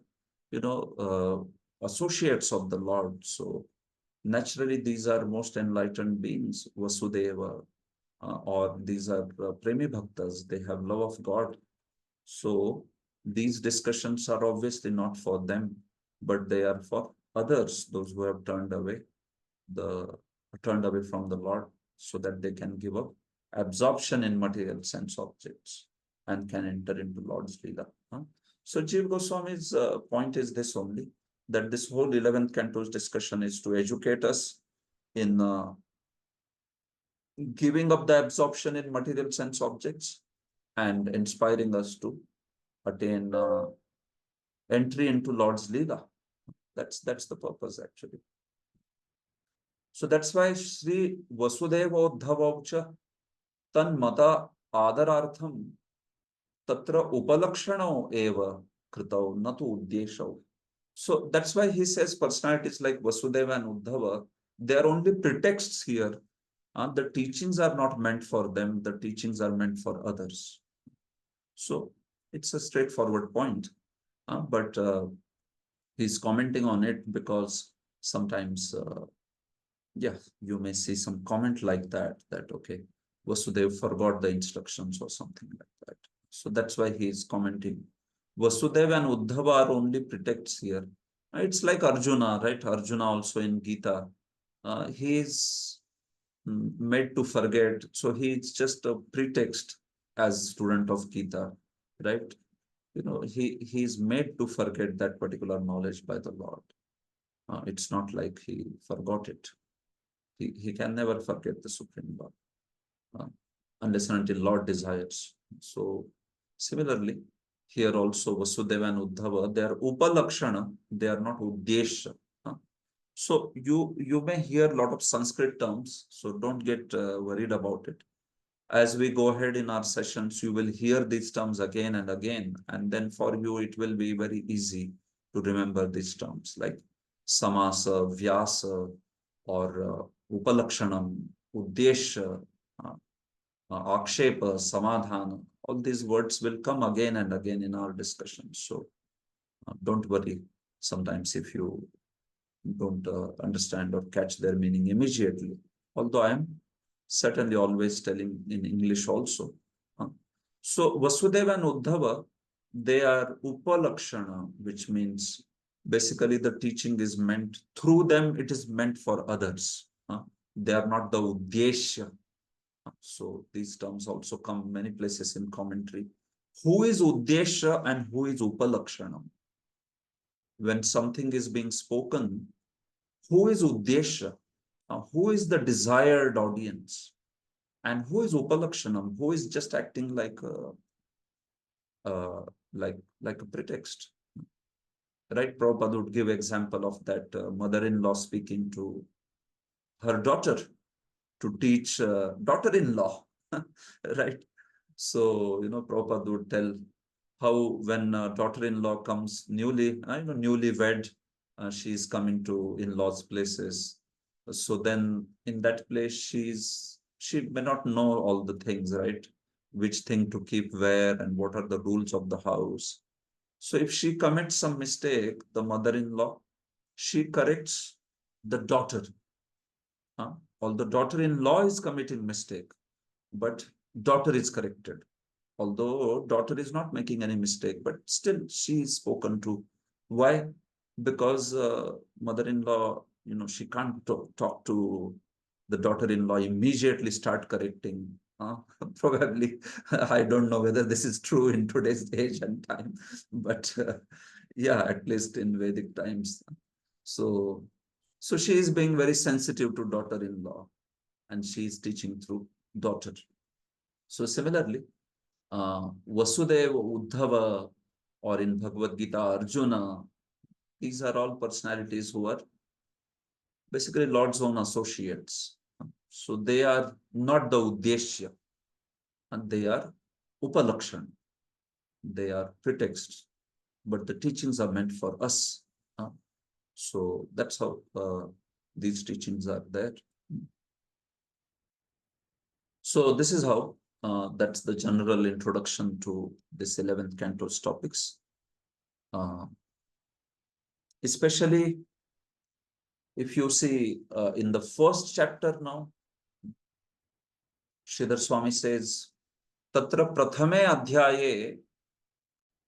associates of the Lord. So naturally, these are most enlightened beings, Vasudeva, or these are Premi Bhaktas. They have love of God. So these discussions are obviously not for them, but they are for others, those who have turned away from the Lord, so that they can give up absorption in material sense objects and can enter into Lord's Leela. So Jiva Goswami's point is this only, that this whole 11th canto's discussion is to educate us in giving up the absorption in material sense objects and inspiring us to attain entry into Lord's Leela. That's the purpose actually. So that's why Sri Vasudeva Uddhavavcha Tan Mata Adarartham Tatra Upalakshano Eva Kritau Natu Uddeshau. So that's why he says personalities like Vasudeva and Uddhava, they are only pretexts here. The teachings are not meant for them, the teachings are meant for others. So it's a straightforward point. But he's commenting on it because sometimes you may see some comment like that, okay, Vasudeva forgot the instructions or something like that. So that's why he is commenting. Vasudeva and Uddhava are only pretexts here. It's like Arjuna, right? Arjuna also in Gita, he is made to forget. So he's just a pretext as student of Gita, right? He's made to forget that particular knowledge by the Lord. It's not like he forgot it. He can never forget the Supreme Lord, uh, unless and until Lord desires. So similarly, here also Vasudeva and Uddhava, they are Upalakshana, they are not Uddesha. So you may hear a lot of Sanskrit terms, so don't get worried about it. As we go ahead in our sessions, you will hear these terms again and again, and then for you it will be very easy to remember these terms like Samasa, Vyasa, or Upalakshanam, Uddesha, uh, Akshepa, Samadhana. All these words will come again and again in our discussion. So don't worry sometimes if you don't understand or catch their meaning immediately. Although I am certainly always telling in English also. So Vasudeva and Uddhava, they are Upalakshana, which means basically the teaching is meant, through them it is meant for others. They are not the Uddesha. So these terms also come many places in commentary. Who is Uddesha and who is Upalakshana? When something is being spoken, who is Uddesha? Who is the desired audience? And who is Upalakshanam? Who is just acting like like a pretext? Right? Prabhupada would give example of that mother-in-law speaking to her daughter to teach daughter-in-law, right? So, Prabhupada would tell how when daughter-in-law comes newly wed, she is coming to in-laws' places. So then in that place, she may not know all the things, right? Which thing to keep where and what are the rules of the house. So if she commits some mistake, the mother-in-law, she corrects the daughter. Although daughter-in-law is committing mistake, but daughter is corrected. Although daughter is not making any mistake, but still she is spoken to. Why? Because mother-in-law, she can't talk to the daughter-in-law, immediately start correcting. Probably, I don't know whether this is true in today's age and time, but yeah, at least in Vedic times. So, so she is being very sensitive to daughter-in-law, and she is teaching through daughter. So similarly, Vasudeva, Uddhava, or in Bhagavad Gita, Arjuna, these are all personalities who are basically Lord's own associates. So they are not the Uddeshya, and they are Upalakshan. They are pretexts, but the teachings are meant for us. So that's how these teachings are there. So this is how, that's the general introduction to this 11th canto's topics. Especially if you see in the first chapter now, Sridhar Swami says, Tatra prathame adhyaye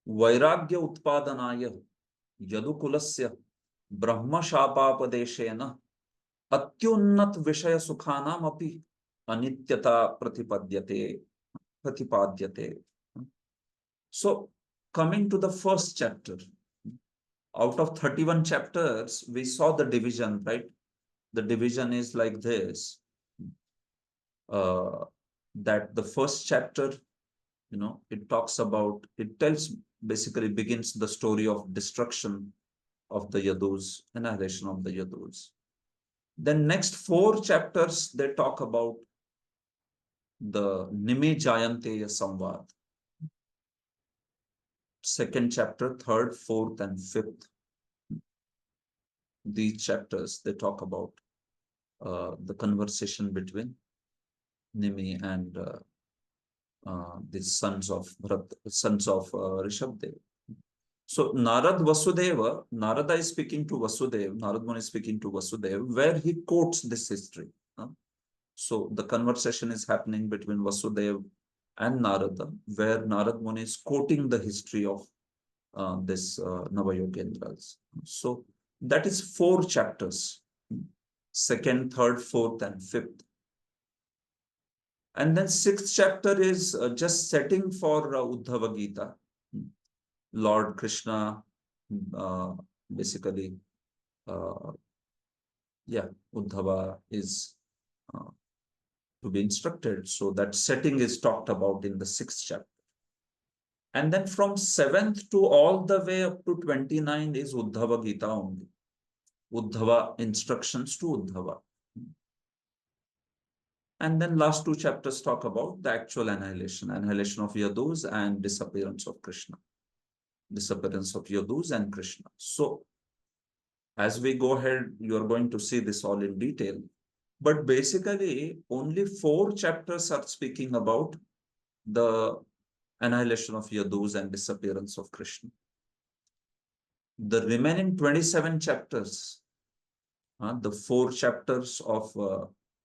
vairagya utpadanaya yadukulasya brahma shapapadeshena atyunnat vishaya sukhanam api anityata pratipadyate. So coming to the first chapter, out of 31 chapters, we saw the division, right? The division is like this, that the first chapter, it basically begins the story of destruction of the Yadus, annihilation of the Yadus. Then next 4 chapters, they talk about the Nime Jayanteya Samvad. Second chapter, 3rd, 4th, and 5th. These chapters, they talk about the conversation between Nimi and the sons of Rishabdev. So Narada is speaking to Vasudeva, Narad Muni is speaking to Vasudeva, where he quotes this history. So the conversation is happening between Vasudeva and Narada, where Narad Muni is quoting the history of this Navayogendras. So that is 4 chapters, 2nd, 3rd, 4th, and 5th. And then 6th chapter is just setting for Uddhava Gita. Lord Krishna basically uh, yeah, Uddhava is uh, to be instructed. So that setting is talked about in the 6th chapter. And then from 7th to all the way up to 29 is Uddhava Gita only. Uddhava instructions to Uddhava. And then last 2 chapters talk about the actual annihilation of Yadus and disappearance of Krishna. Disappearance of Yadus and Krishna. So as we go ahead, you are going to see this all in detail. But basically, only 4 chapters are speaking about the annihilation of Yadus and disappearance of Krishna. The remaining 27 chapters, the 4 chapters of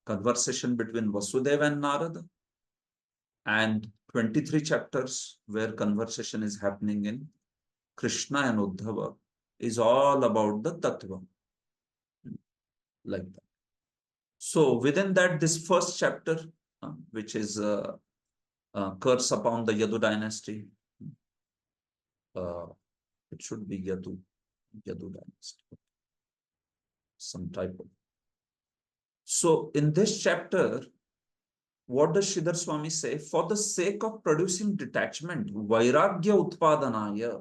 conversation between Vasudeva and Narada, and 23 chapters where conversation is happening in Krishna and Uddhava, is all about the Tattva, like that. So within that, this first chapter, which is curse upon the Yadu dynasty, it should be Yadu dynasty, some type of. So in this chapter, what does Sridhar Swami say? For the sake of producing detachment, Vairagya Utpadanaya.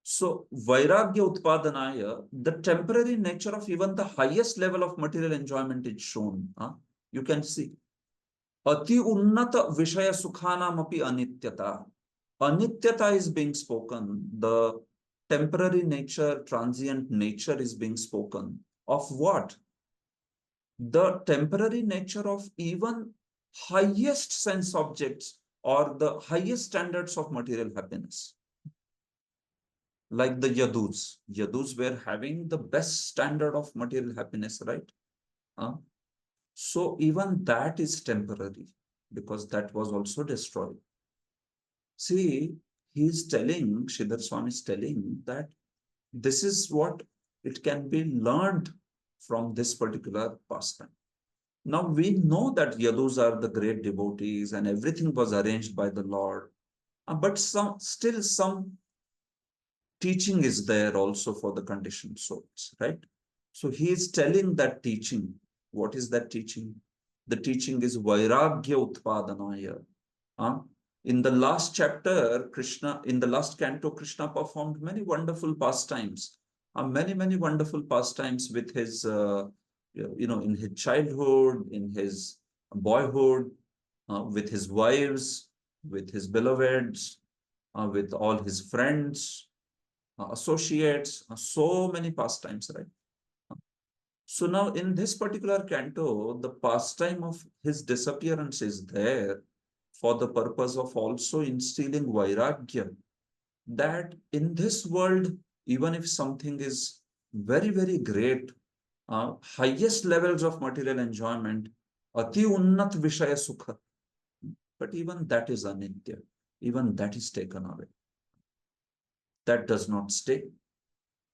So Vairagya Utpadanaya, the temporary nature of even the highest level of material enjoyment is shown. You can see. Ati Unnata Vishaya Sukhanam api Anityata. Anityata is being spoken. The temporary nature, transient nature is being spoken. Of what? The temporary nature of even highest sense objects or the highest standards of material happiness. Like the Yadus. Yadus were having the best standard of material happiness, right? So even that is temporary because that was also destroyed. See, Sridhar Swami is telling that this is what it can be learned from this particular pastime. Now we know that Yadus are the great devotees and everything was arranged by the Lord. But still some teaching is there also for the conditioned souls, right? So he is telling that teaching. What is that teaching? The teaching is Vairagya Utpadanaya. In the last chapter, in the last canto, Krishna performed many wonderful pastimes. Many wonderful pastimes with his, in his childhood, in his boyhood, with his wives, with his beloveds, with all his friends, associates, so many pastimes, right? So now in this particular canto, the pastime of his disappearance is there for the purpose of also instilling Vairagya, that in this world, even if something is very great, highest levels of material enjoyment, ati unnat vishaya sukha, but even that is anitya, even that is taken away. That does not stay.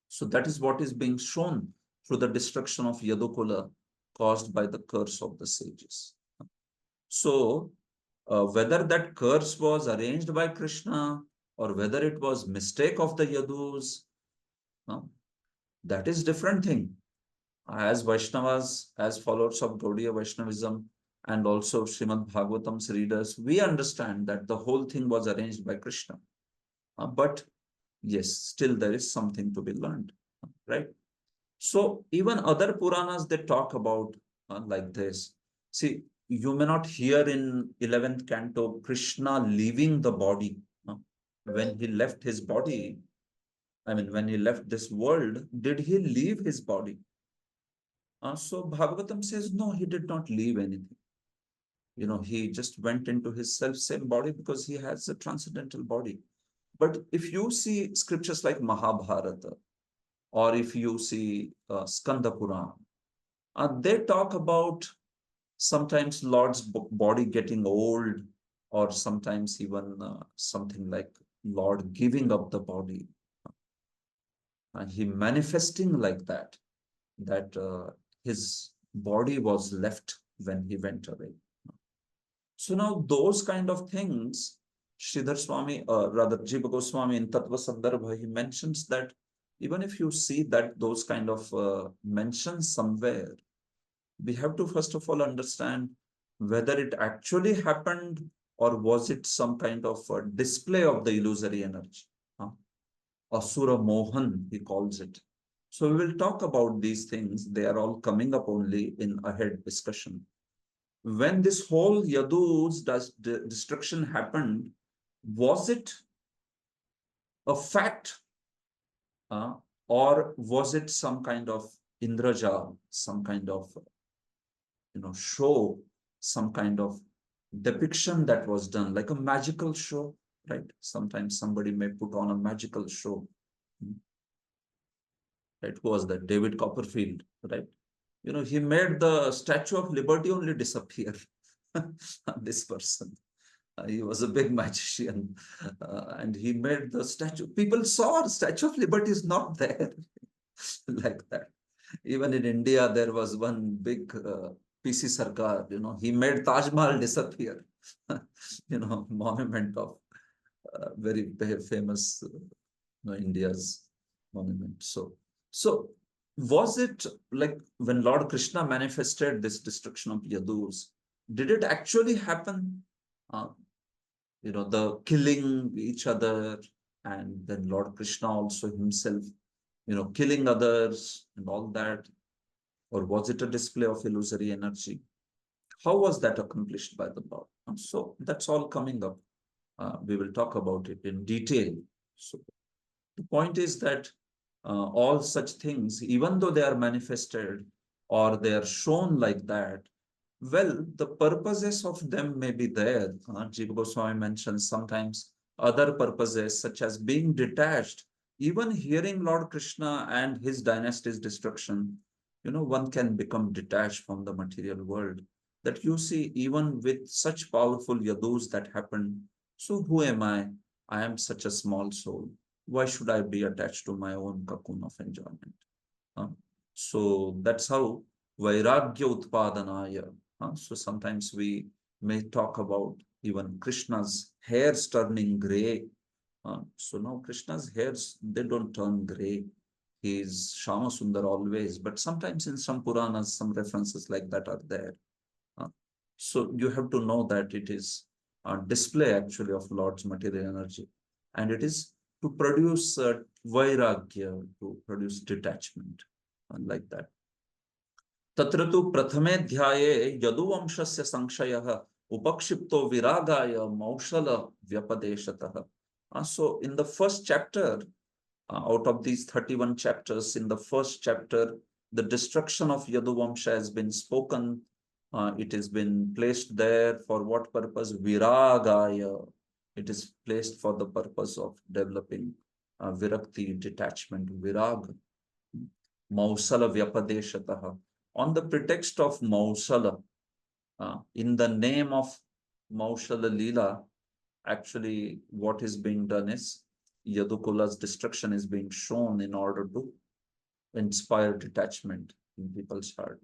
So that is what is being shown through the destruction of Yadukula caused by the curse of the sages. So whether that curse was arranged by Krishna or whether it was mistake of the Yadus, that is different thing. As Vaishnavas, as followers of Gaudiya Vaishnavism and also Srimad Bhagavatam's readers, we understand that the whole thing was arranged by Krishna. But yes, still there is something to be learned, right? So even other Puranas, they talk about like this. See, you may not hear in 11th canto Krishna leaving the body. When he left his body, when he left this world, did he leave his body? So Bhagavatam says, no, he did not leave anything. He just went into his self-same body because he has a transcendental body. But if you see scriptures like Mahabharata, or if you see Skanda Purana, they talk about sometimes Lord's body getting old, or sometimes even something like Lord giving up the body. He manifesting like that his body was left when he went away. So now those kind of things, Sridhar Swami, rather Jiva Goswami in Tattva Sandarbha, he mentions that even if you see that those kind of mentions somewhere, we have to first of all understand whether it actually happened or was it some kind of a display of the illusory energy. Huh? Asura Mohan, he calls it. So we will talk about these things. They are all coming up only in ahead discussion. When this whole Yadu's destruction happened, was it a fact, uh, or was it some kind of Indrajal, some kind of show, some kind of depiction that was done, like a magical show, right? Sometimes somebody may put on a magical show, right? Who was that? David Copperfield, right? He made the Statue of Liberty only disappear. This person. He was a big magician, and he made the statue. People saw Statue of Liberty is not there, like that. Even in India, there was one big PC Sarkar. He made Taj Mahal disappear. Monument of very famous, India's monument. So was it like when Lord Krishna manifested this destruction of Yadus? Did it actually happen? Uh, the killing each other, and then Lord Krishna also himself, killing others and all that, or was it a display of illusory energy? How was that accomplished by the Lord? So that's all coming up. We will talk about it in detail. So the point is that all such things, even though they are manifested or they are shown like that, well, the purposes of them may be there. Jiva Goswami mentions sometimes other purposes, such as being detached. Even hearing Lord Krishna and his dynasty's destruction, one can become detached from the material world. That you see, even with such powerful yadus that happen. So who am I? I am such a small soul. Why should I be attached to my own cocoon of enjoyment? So that's how Vairagya Utpadanaya. So sometimes we may talk about even Krishna's hairs turning gray. So now Krishna's hairs, they don't turn gray. He is Shama Sundar always, but sometimes in some Puranas, some references like that are there. So you have to know that it is a display actually of Lord's material energy, and it is to produce vairagya, to produce detachment, like that. तत्र तु प्रथमेऽध्याये यदुवंशस्य संशयः उपक्षिप्तो विरागाय मौशल व्यपदेशतः. So in the first chapter, out of these 31 chapters, in the first chapter, the destruction of Yaduvamsha has been spoken. It has been placed there for what purpose? Viragaya. It is placed for the purpose of developing virakti, detachment, virag. Mausala Vyapadeshataha. On the pretext of Mausala, in the name of Mausala Leela, actually what is being done is Yadukula's destruction is being shown in order to inspire detachment in people's heart.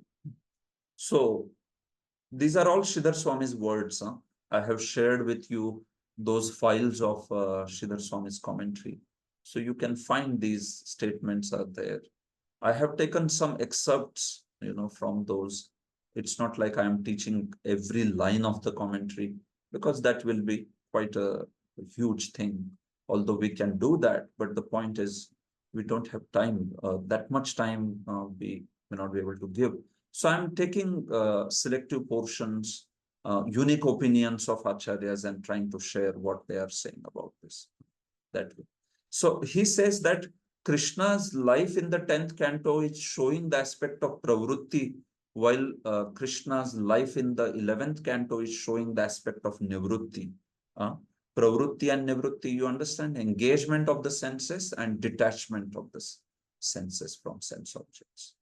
So these are all Sridhar Swami's words. I have shared with you those files of Sridhar Swami's commentary. So you can find these statements are there. I have taken some excerpts, from those. It's not like I am teaching every line of the commentary, because that will be quite a huge thing. Although we can do that, but the point is we don't have time, that much time we may not be able to give. So I'm taking selective portions, unique opinions of acharyas, and trying to share what they are saying about this. That way. So he says that Krishna's life in the 10th canto is showing the aspect of pravrutti, while Krishna's life in the 11th canto is showing the aspect of nivrutti. Pravrutti and nivrutti, you understand? Engagement of the senses and detachment of the senses from sense objects.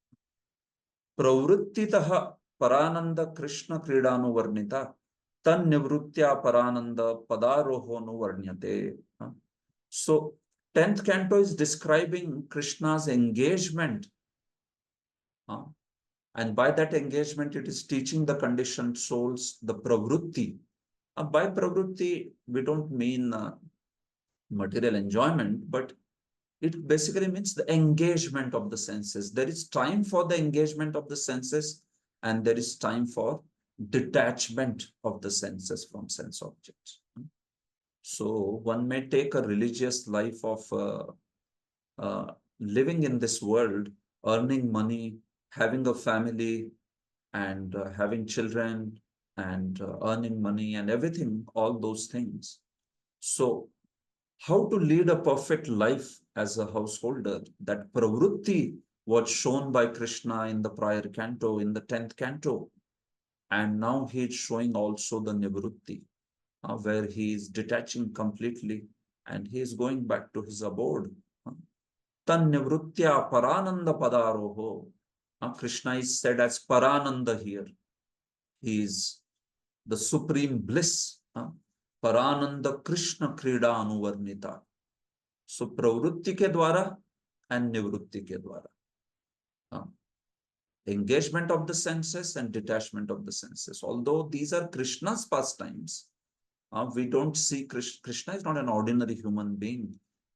Pravruttitaha parananda Krishna kridanu varnita tan nivruttya parananda padarohonu varnyate. So 10th canto is describing Krishna's engagement. And by that engagement, it is teaching the conditioned souls the pravrutti. By pravrutti, we don't mean material enjoyment, but It basically means the engagement of the senses. There is time for the engagement of the senses, and there is time for detachment of the senses from sense objects. So one may take a religious life of living in this world, earning money, having a family, and having children, and earning money, and everything, all those things. So how to lead a perfect life as a householder, that pravrutti was shown by Krishna in the prior canto, in the 10th canto. And now he is showing also the nivrutti, where he is detaching completely and he is going back to his abode. Tan nivruttya parananda padaroho. Krishna is said as Parananda here. He is the supreme bliss. Parananda Krishna Krida Anuvarnita. So pravrutti ke dwara and nivrutti ke dwara. Engagement of the senses and detachment of the senses. Although these are Krishna's pastimes, we don't see Krishna is not an ordinary human being.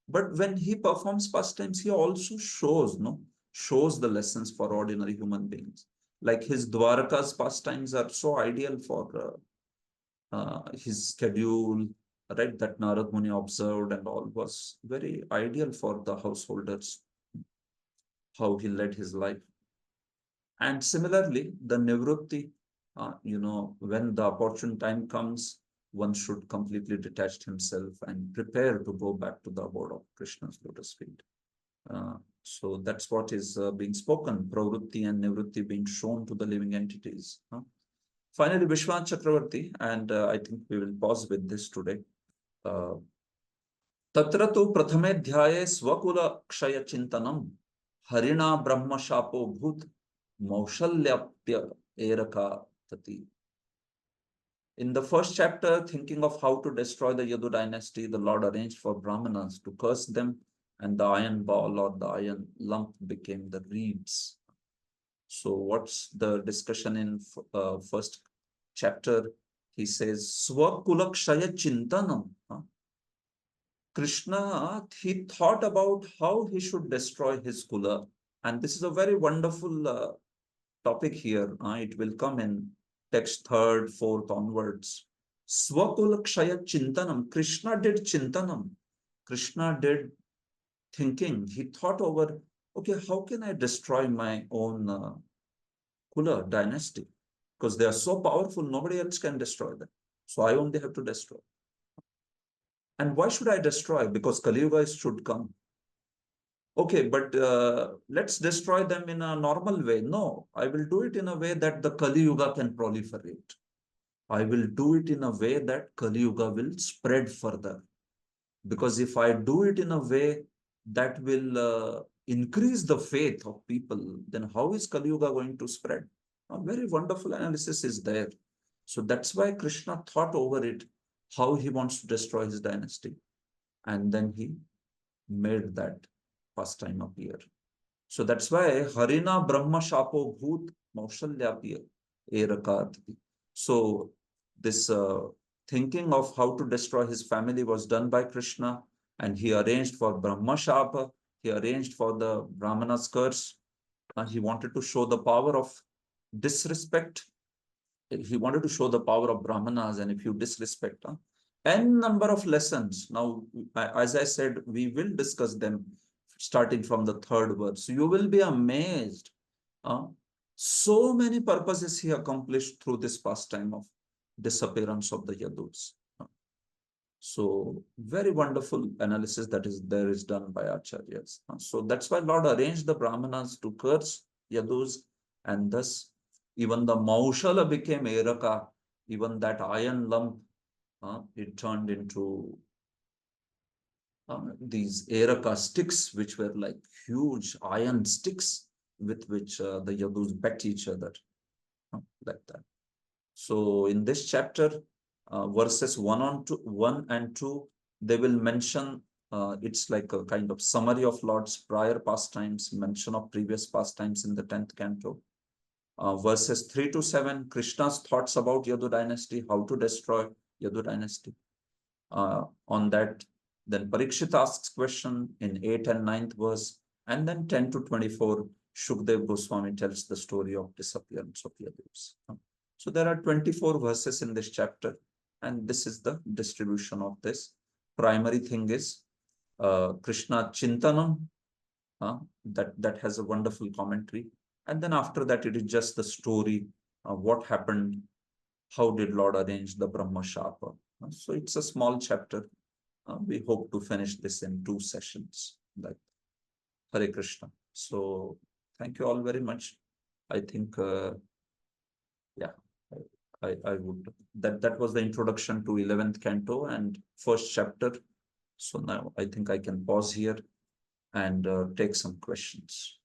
But when he performs pastimes, he also shows the lessons for ordinary human beings. Like his Dwaraka's pastimes are so ideal for his schedule, right? That Narad Muni observed and all was very ideal for the householders, how he led his life. And similarly, the nivrutti, when the opportune time comes, one should completely detach himself and prepare to go back to the abode of Krishna's lotus feet. So that's what is being spoken, pravrutti and nivrutti being shown to the living entities. Finally, Vishwanath Chakravarti, and I think we will pause with this today. Tatra tu prathamedhyaye swakula kshaya chintanam harina brahma shapo bhut maushalyapya eraka tati. In the first chapter, thinking of how to destroy the Yadu dynasty, the Lord arranged for Brahmanas to curse them, and the iron ball or the iron lump became the reeds. So what's the discussion in first chapter? He says, Swakulakshaya Chintanam. Krishna, he thought about how he should destroy his kula. And this is a very wonderful topic here. It will come in text 3rd, 4th onwards. Swakulakshaya Chintanam. Krishna did Chintanam. Krishna did thinking. He thought over, okay, how can I destroy my own Kula dynasty? Because they are so powerful, nobody else can destroy them. So I only have to destroy. And why should I destroy? Because Kali Yuga should come. Okay, but let's destroy them in a normal way. No, I will do it in a way that the Kali Yuga can proliferate. I will do it in a way that Kali Yuga will spread further. Because if I do it in a way that will increase the faith of people, then how is Kali Yuga going to spread? A very wonderful analysis is there. So that's why Krishna thought over it, how he wants to destroy his dynasty. And then he made that pastime appear. So that's why Harina Brahma Shapo Bhut Maushalyapya Erakadhi. So this thinking of how to destroy his family was done by Krishna, and he arranged for Brahma Shapa, he arranged for the Brahmana's curse. He wanted to show the power of disrespect. He wanted to show the power of Brahmanas, and if you disrespect, n number of lessons. Now, as I said, we will discuss them starting from the 3rd verse. So you will be amazed. So many purposes he accomplished through this pastime of disappearance of the Yadus. So very wonderful analysis that is done by Acharyas. So that's why Lord arranged the Brahmanas to curse Yadus, and thus even the Maushala became Eraka, even that iron lump, it turned into these Eraka sticks, which were like huge iron sticks with which the Yadus bet each other, like that. So in this chapter, verses 1 and 2, they will mention, it's like a kind of summary of Lord's prior pastimes, mention of previous pastimes in the 10th canto. Verses 3 to 7, Krishna's thoughts about Yadu dynasty, how to destroy Yadu dynasty. On that, Then Parikshit asks question in 8th and 9th verse, and then 10 to 24, Shukdev Goswami tells the story of disappearance of Yadus. So there are 24 verses in this chapter, and this is the distribution of this. Primary thing is Krishna Chintanam, that has a wonderful commentary. And then after that, it is just the story, what happened, how did Lord arrange the Brahma Shapa. So it's a small chapter. We hope to finish this in 2 sessions. Like Hare Krishna. So thank you all very much. I think, yeah, I would, that was the introduction to 11th canto and first chapter. So now I think I can pause here and take some questions.